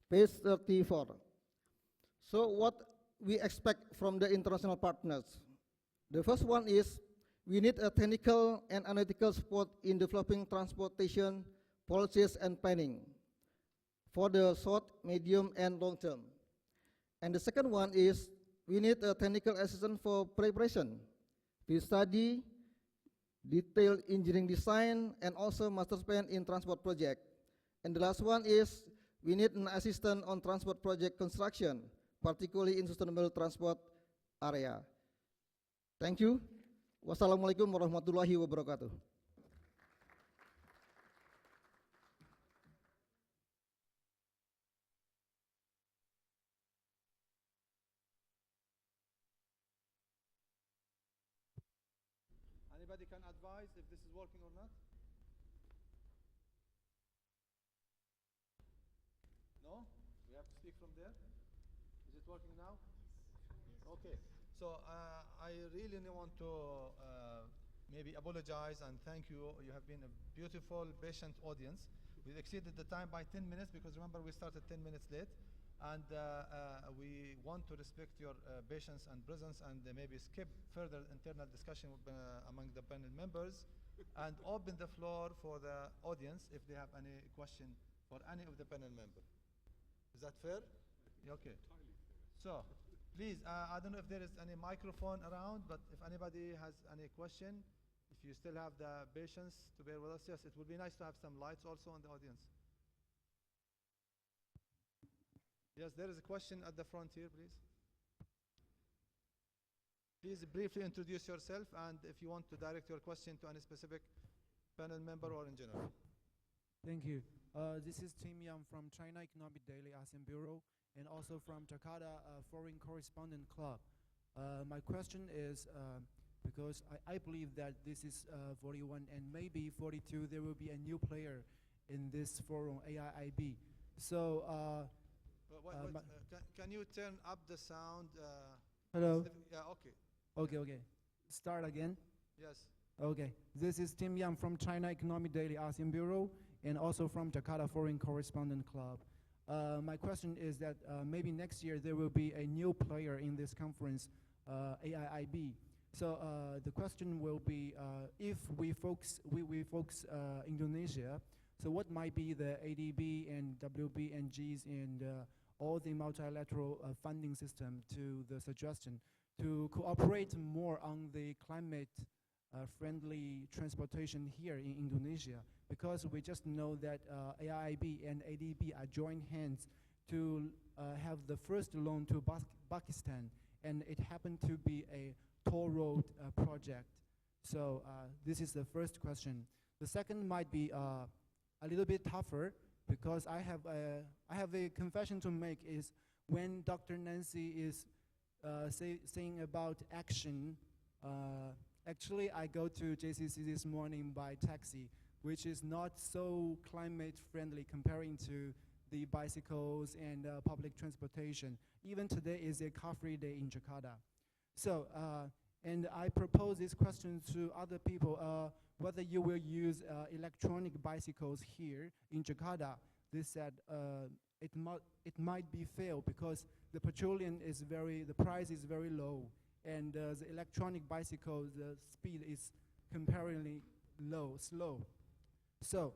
Page 34. So what we expect from the international partners? The first one is we need a technical and analytical support in developing transportation policies and planning for the short, medium, and long term. And the second one is we need a technical assistance for preparation, field study, detailed engineering design, and also master plan in transport project. And the last one is we need an assistant on transport project construction, particularly in sustainable transport area. Thank you. Wassalamualaikum warahmatullahi wabarakatuh. Anybody can advise if this is working or not? No? We have to speak from there? Is it working now? Okay. So I really want to maybe apologize and thank you. You have been a beautiful, patient audience. We exceeded the time by 10 minutes because remember we started 10 minutes late. And we want to respect your patience and presence and maybe skip further internal discussion among the panel members and open the floor for the audience if they have any question for any of the panel members. Is that fair? Okay. So, please, I don't know if there is any microphone around, but if anybody has any question, if you still have the patience to bear with us, yes, it would be nice to have some lights also on the audience. Yes, there is a question at the front here, please. Please briefly introduce yourself and if you want to direct your question to any specific panel member or in general. Thank you. This is Tim Yang from China Economic Daily ASEAN Bureau and also from Jakarta Foreign Correspondent Club. My question is, because I believe that this is 41 and maybe 42, there will be a new player in this forum, AIIB. So, can you turn up the sound? Hello? Yeah, okay. Okay. Start again? Yes. Okay. This is Tim Yang from China Economic Daily ASEAN Bureau and also from Jakarta Foreign Correspondent Club. My question is that maybe next year there will be a new player in this conference, AIIB. So the question will be, if we focus Indonesia, so what might be the ADB and WBNGs and all the multilateral funding system to the suggestion to cooperate more on the climate friendly transportation here in Indonesia? Because we just know that AIIB and ADB are joined hands to have the first loan to Pakistan, and it happened to be a toll road project. So this is the first question. The second might be a little bit tougher because I have a confession to make is when Dr. Nancy is saying about action, actually I go to JCC this morning by taxi, which is not so climate friendly comparing to the bicycles and public transportation. Even today is a car-free day in Jakarta. So, and I propose this question to other people, whether you will use electronic bicycles here in Jakarta. They said it might be fail because the petroleum is the price is very low, and the electronic bicycle, the speed is comparatively slow. So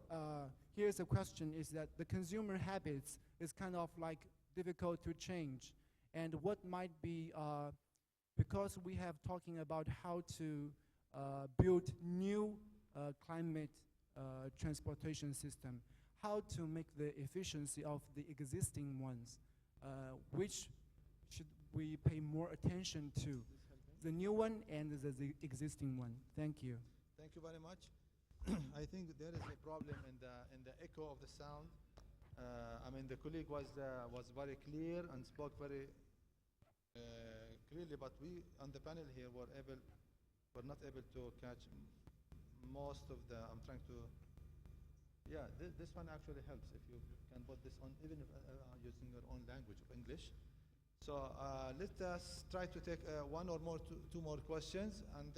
here's a question: is that the consumer habits is kind of like difficult to change, and what might be because we have talking about how to build new climate transportation system, how to make the efficiency of the existing ones, which should we pay more attention to, the new one and the existing one? Thank you. Thank you very much. I think there is a problem in the echo of the sound. I mean, the colleague was very clear and spoke very clearly, but we on the panel here were not able to catch most of the. I'm trying to. Yeah, this one actually helps if you can put this on, even if using your own language of English. So let us try to take one or more, two more questions, and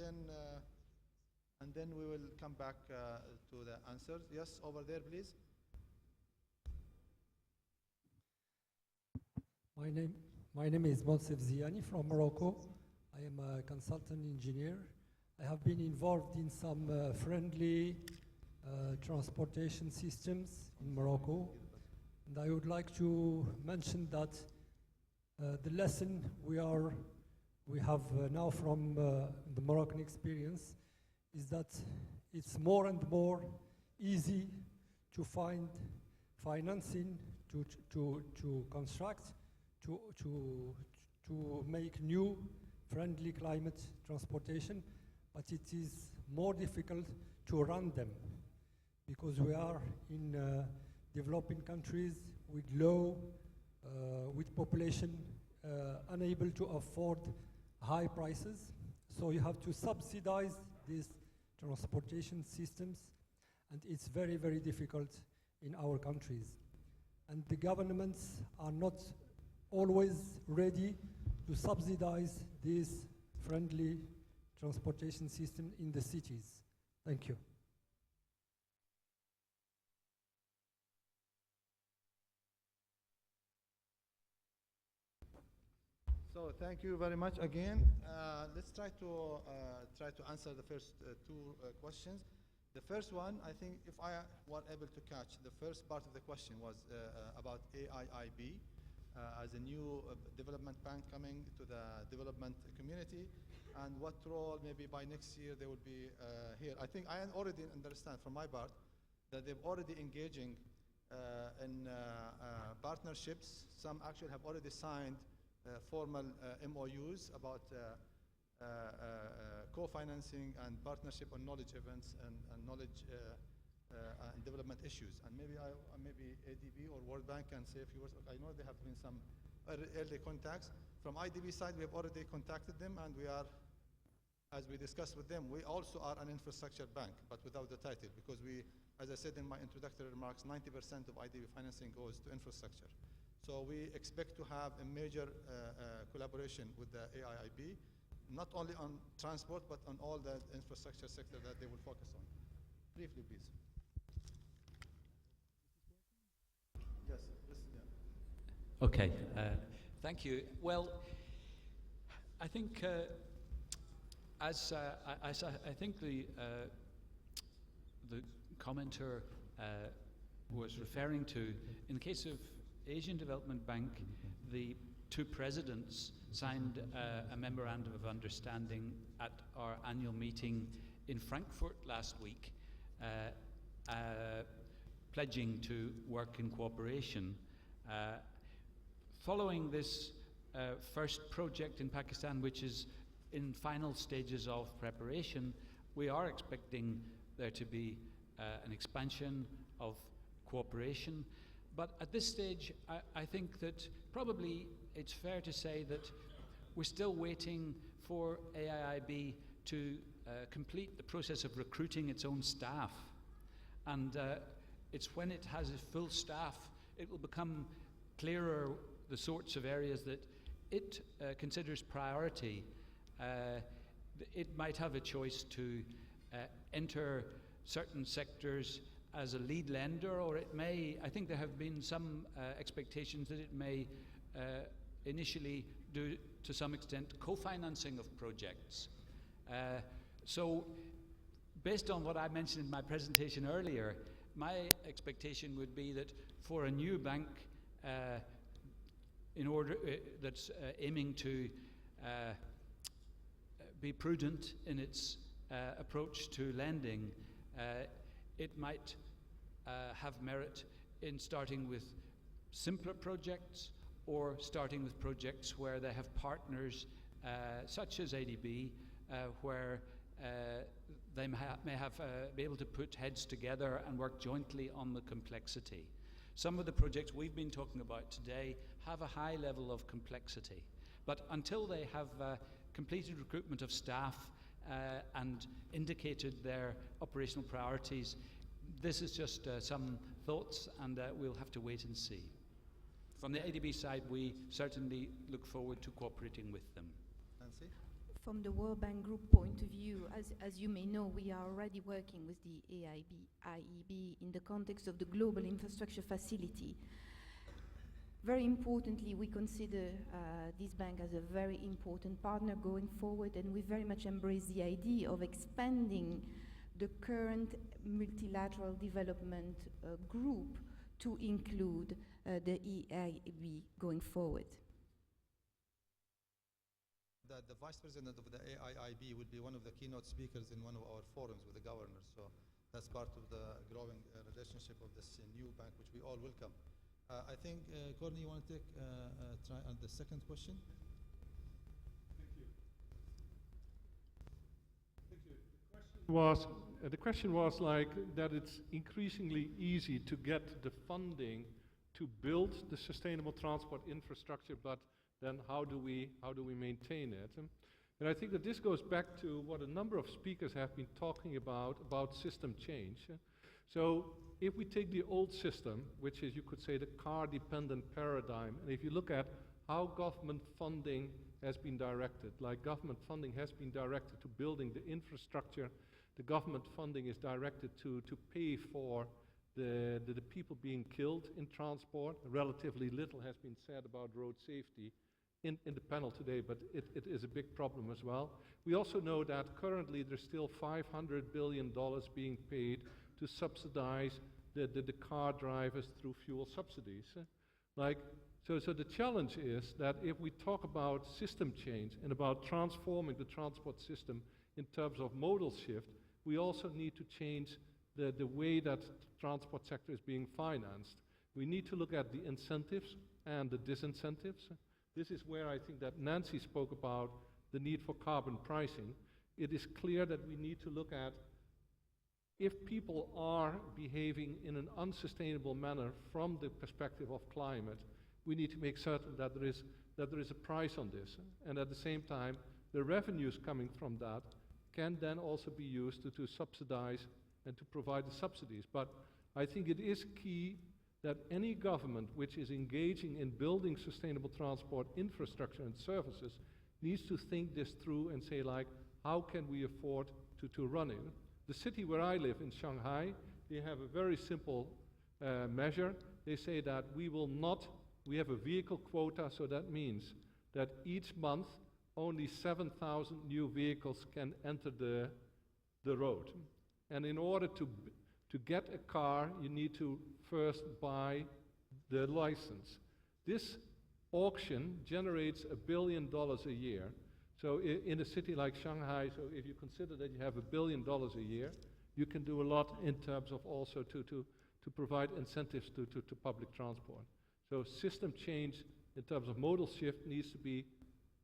then we will come back to the answers. Yes, over there, please. My name is Monsef Ziani from Morocco. I am a consultant engineer. I have been involved in some friendly transportation systems in Morocco. And I would like to mention that the lesson we have now from the Moroccan experience is that it's more and more easy to find financing to construct, to make new friendly climate transportation, but it is more difficult to run them because we are in developing countries with with population unable to afford high prices. So you have to subsidize these transportation systems, and it's very, very difficult in our countries. And the governments are not always ready to subsidize this friendly transportation system in the cities. Thank you. So thank you very much again. Let's try to answer the first two questions. The first one, I think, if I were able to catch, the first part of the question was about AIIB as a new development bank coming to the development community, and what role maybe by next year they will be here. I think I already understand from my part that they've already engaging in partnerships. Some actually have already signed formal MOUs about co-financing and partnership on knowledge events and knowledge and development issues. And maybe maybe ADB or World Bank can say a few words. I know there have been some early contacts. From IDB side, we have already contacted them, and we are, as we discussed with them, we also are an infrastructure bank, but without the title, because we, as I said in my introductory remarks, 90% of IDB financing goes to infrastructure. So we expect to have a major collaboration with the AIIB, not only on transport, but on all the infrastructure sector that they will focus on. Briefly, please. Yes, yeah. Okay, thank you. Well, I think as I think the commenter was referring to, in the case of Asian Development Bank, the two presidents signed a memorandum of understanding at our annual meeting in Frankfurt last week, pledging to work in cooperation. Following this first project in Pakistan, which is in final stages of preparation, we are expecting there to be an expansion of cooperation. But at this stage, I think that probably it's fair to say that we're still waiting for AIIB to complete the process of recruiting its own staff. And it's when it has its full staff, it will become clearer the sorts of areas that it considers priority. It might have a choice to enter certain sectors as a lead lender, or it may, I think there have been some expectations that it may initially do, to some extent, co-financing of projects. So, based on what I mentioned in my presentation earlier, my expectation would be that for a new bank, in order that's aiming to be prudent in its approach to lending, it might have merit in starting with simpler projects, or starting with projects where they have partners such as ADB, where they may have be able to put heads together and work jointly on the complexity. Some of the projects we've been talking about today have a high level of complexity, but until they have completed recruitment of staff and indicated their operational priorities, this is just some thoughts, and we'll have to wait and see. From the ADB side, we certainly look forward to cooperating with them. Nancy? From the World Bank Group point of view, as you may know, we are already working with the IEB in the context of the Global Infrastructure Facility. Very importantly, we consider this bank as a very important partner going forward, and we very much embrace the idea of expanding the current multilateral development group to include the EIB going forward. The Vice President of the AIIB will be one of the keynote speakers in one of our forums with the governors. So that's part of the growing relationship of this new bank, which we all welcome. I think, Courtney, you want to take try on the second question? Thank you. The question was like that it's increasingly easy to get the funding to build the sustainable transport infrastructure, but then how do we maintain it? And I think that this goes back to what a number of speakers have been talking about system change. So if we take the old system, which is, you could say, the car-dependent paradigm, and if you look at how government funding has been directed, like government funding has been directed to building the infrastructure, the government funding is directed to pay for the people being killed in transport. Relatively little has been said about road safety in the panel today, but it is a big problem as well. We also know that currently there's still $500 billion being paid to subsidize the car drivers through fuel subsidies. So the challenge is that if we talk about system change and about transforming the transport system in terms of modal shift, we also need to change the way that the transport sector is being financed. We need to look at the incentives and the disincentives. This is where I think that Nancy spoke about the need for carbon pricing. It is clear that we need to look at, if people are behaving in an unsustainable manner from the perspective of climate, we need to make certain that there is a price on this. And at the same time, the revenues coming from that can then also be used to subsidize and to provide the subsidies. But I think it is key that any government which is engaging in building sustainable transport infrastructure and services needs to think this through and say, like, how can we afford to run it? The city where I live, in Shanghai, they have a very simple measure. They say that we have a vehicle quota, so that means that each month only 7,000 new vehicles can enter the road. And in order to get a car, you need to first buy the license. This auction generates $1 billion a year. So in a city like Shanghai, so if you consider that you have $1 billion a year, you can do a lot in terms of also to provide incentives to public transport. So system change in terms of modal shift needs to be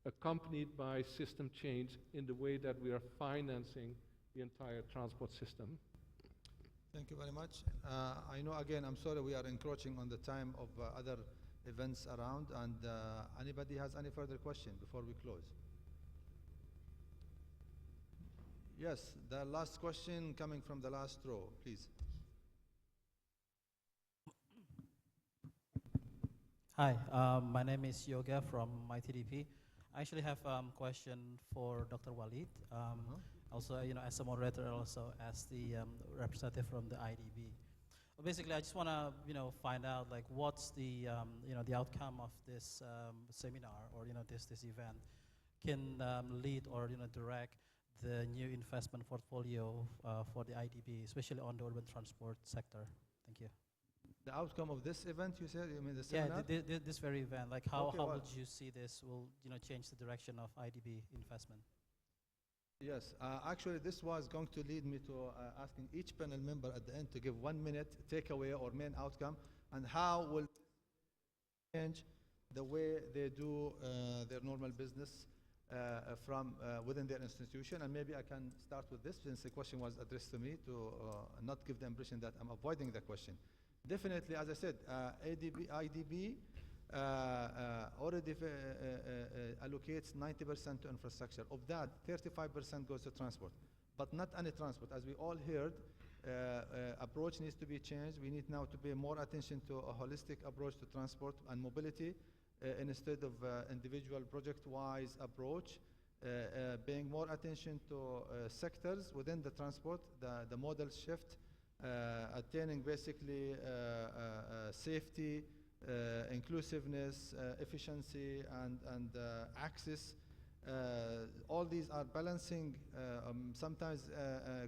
accompanied by system change in the way that we are financing the entire transport system. Thank you very much. I know, again, I'm sorry we are encroaching on the time of other events around, and anybody has any further question before we close? Yes, the last question coming from the last row, please. Hi, my name is Yoga from ITDP. I actually have a question for Dr. Walid. Also, as a moderator, also as the representative from the IDB. Well, basically, I just want to, find out like what's the, the outcome of this seminar or this event can lead or direct the new investment portfolio for the IDB, especially on the urban transport sector. Thank you. The outcome of this event, you said? You mean the Yeah, seminar? this very event. Like how Okay, well, would you see this will change the direction of IDB investment? Yes, actually, this was going to lead me to asking each panel member at the end to give 1 minute takeaway or main outcome, and how will change the way they do their normal business from within their institution. And maybe I can start with this, since the question was addressed to me, to not give the impression that I'm avoiding the question. Definitely, as I said, IDB already allocates 90% to infrastructure. Of that, 35% goes to transport, but not any transport. As we all heard, approach needs to be changed. We need now to pay more attention to a holistic approach to transport and mobility instead of individual project-wise approach, paying more attention to sectors within the transport, the model shift, attaining basically safety, inclusiveness, efficiency, and access. All these are balancing, sometimes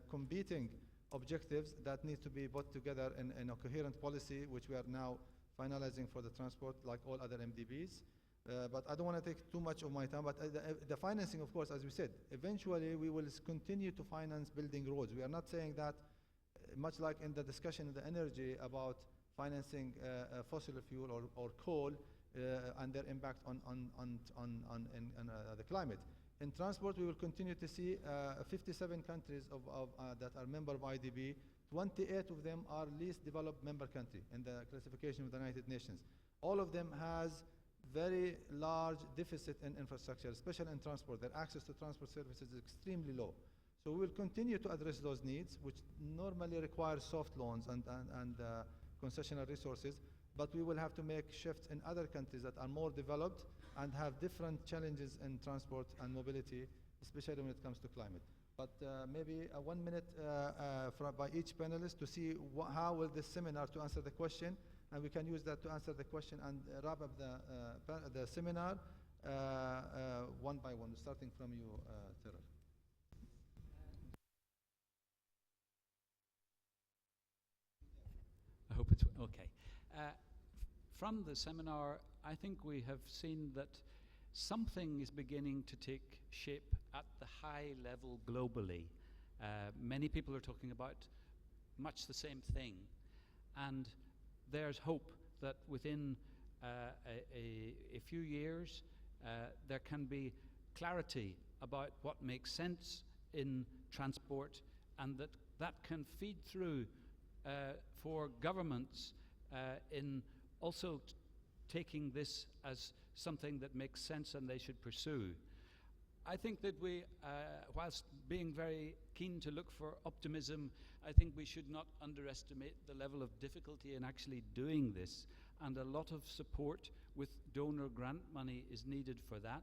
competing objectives that need to be put together in a coherent policy, which we are now finalizing for the transport, like all other MDBs. But I don't want to take too much of my time, but the financing, of course, as we said, eventually we will continue to finance building roads. We are not saying that, much like in the discussion in the energy about financing fossil fuel or coal and their impact on the climate. In transport, we will continue to see 57 countries that are member of IDB. 28 of them are least developed member country in the classification of the United Nations. All of them has very large deficit in infrastructure, especially in transport. Their access to transport services is extremely low. So we will continue to address those needs, which normally require soft loans and concessional resources, but we will have to make shifts in other countries that are more developed and have different challenges in transport and mobility, especially when it comes to climate. But maybe 1 minute by each panelist to see how will this seminar to answer the question, and we can use that to answer the question and wrap up the seminar one by one, starting from you, Terrell. I hope it's okay. From the seminar, I think we have seen that something is beginning to take shape at the high level globally. Many people are talking about much the same thing, and there's hope that within a few years there can be clarity about what makes sense in transport, and that can feed through for governments in also taking this as something that makes sense and they should pursue. I think that we, whilst being very keen to look for optimism, I think we should not underestimate the level of difficulty in actually doing this, and a lot of support with donor grant money is needed for that.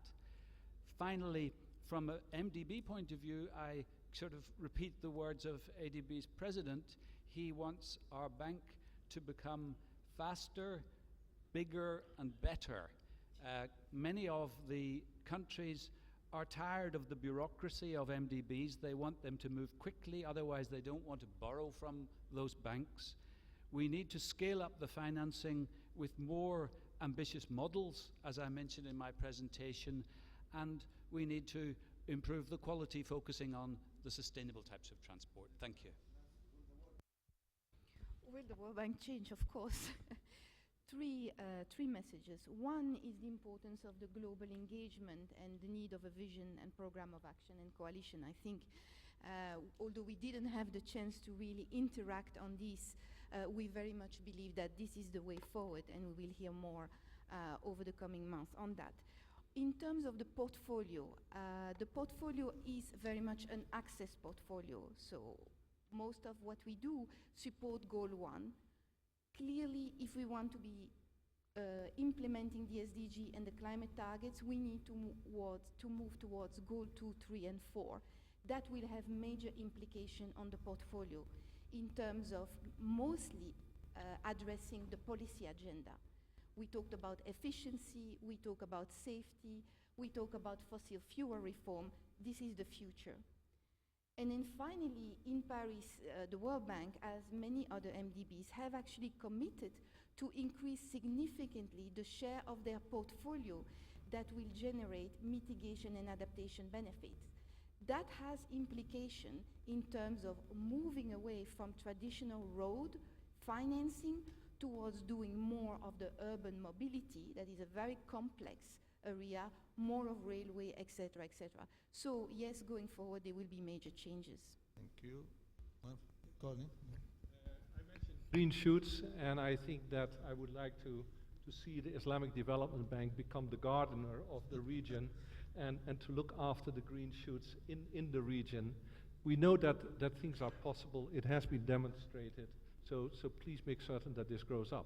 Finally, from an MDB point of view, I sort of repeat the words of ADB's president. He wants our bank to become faster, bigger, and better. Many of the countries are tired of the bureaucracy of MDBs. They want them to move quickly, otherwise they don't want to borrow from those banks. We need to scale up the financing with more ambitious models, as I mentioned in my presentation, and we need to improve the quality, focusing on the sustainable types of transport. Thank you. Will the World Bank change? Of course. Three messages. One is the importance of the global engagement and the need of a vision and program of action and coalition. I think, although we didn't have the chance to really interact on this, we very much believe that this is the way forward, and we will hear more over the coming months on that. In terms of the portfolio is very much an access portfolio. So most of what we do support Goal 1. Clearly, if we want to be implementing the SDG and the climate targets, we need to move towards goal 2, 3, and 4. That will have major implication on the portfolio in terms of mostly addressing the policy agenda. We talked about efficiency, we talk about safety, we talk about fossil fuel reform. This is the future. And then finally, in Paris, the World Bank, as many other MDBs, have actually committed to increase significantly the share of their portfolio that will generate mitigation and adaptation benefits. That has implication in terms of moving away from traditional road financing towards doing more of the urban mobility, that is a very complex area, more of railway, etc., etc. So yes, going forward, there will be major changes. Thank you. Colin? I mentioned green shoots, and I think that I would like to see the Islamic Development Bank become the gardener of the region and to look after the green shoots in the region. We know that things are possible. It has been demonstrated. So please make certain that this grows up.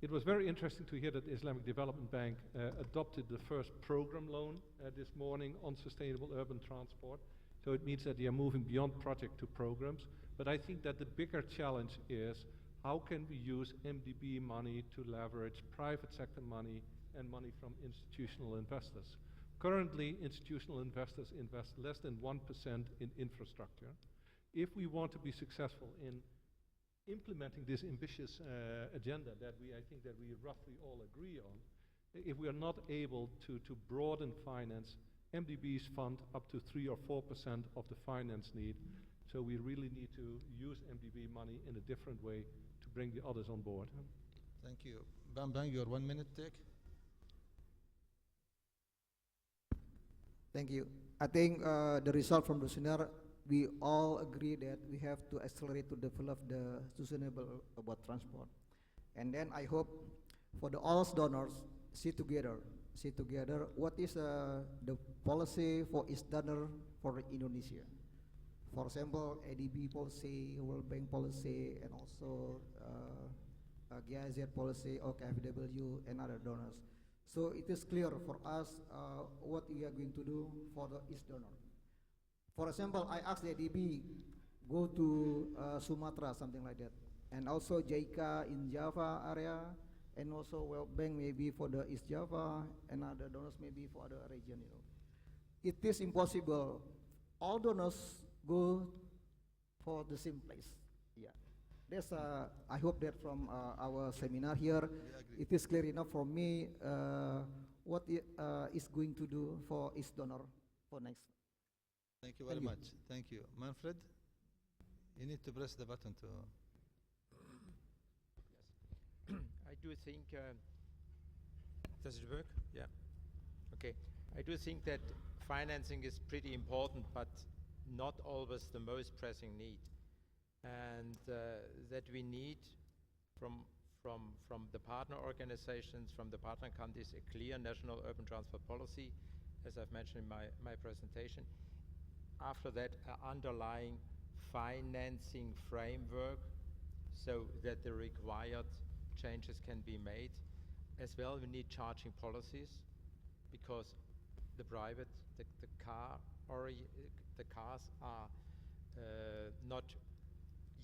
It was very interesting to hear that the Islamic Development Bank adopted the first program loan this morning on sustainable urban transport. So it means that they are moving beyond project to programs. But I think that the bigger challenge is how can we use MDB money to leverage private sector money and money from institutional investors. Currently, institutional investors invest less than 1% in infrastructure. If we want to be successful in implementing this ambitious agenda that I think that we roughly all agree on, if we are not able to broaden finance, MDBs fund up to 3 or 4% of the finance need. So we really need to use MDB money in a different way to bring the others on board. Thank you. Bambang, your 1 minute take. Thank you. I think the result from the seminar, we all agree that we have to accelerate to develop the sustainable about transport. And then I hope for the all donors, see together what is the policy for each donor for Indonesia. For example, ADB policy, World Bank policy, and also GIZ policy, OKFW, and other donors. So it is clear for us what we are going to do for the each donor. For example, I asked the ADB, go to Sumatra, something like that. And also JICA in Java area, and also World Bank maybe for the East Java, and other donors maybe for other region. It is impossible. All donors go for the same place. Yeah. That's, I hope that from our seminar here, it is clear enough for me what is going to do for each donor for next. Thank you very much. Thank you. Manfred, you need to press the button to... Yes. I do think... does it work? Yeah. Okay. I do think that financing is pretty important, but not always the most pressing need. And that we need from the partner organizations, from the partner countries, a clear national urban transport policy, as I've mentioned in my presentation. After that, underlying financing framework so that the required changes can be made. As well, we need charging policies because the cars are not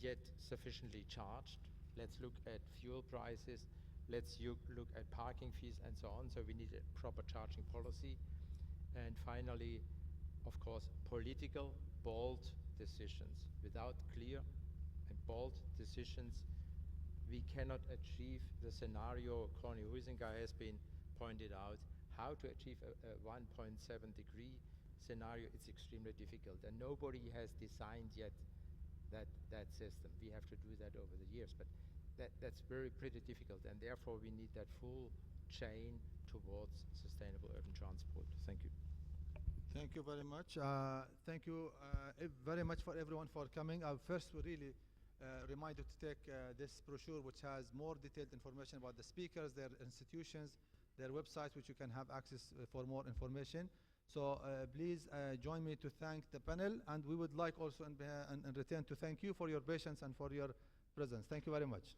yet sufficiently charged. Let's look at fuel prices, let's look at parking fees and so on. So we need a proper charging policy. And finally, of course, political, bold decisions. Without clear and bold decisions, we cannot achieve the scenario Connie Huizinga has been pointed out. How to achieve a 1.7 degree scenario, it's extremely difficult. And nobody has designed yet that system. We have to do that over the years, but that's pretty difficult. And therefore, we need that full chain towards sustainable urban transport. Thank you. Thank you very much. Thank you very much for everyone for coming. I first will really remind you to take this brochure, which has more detailed information about the speakers, their institutions, their websites, which you can have access for more information. So please join me to thank the panel, and we would like also in return to thank you for your patience and for your presence. Thank you very much.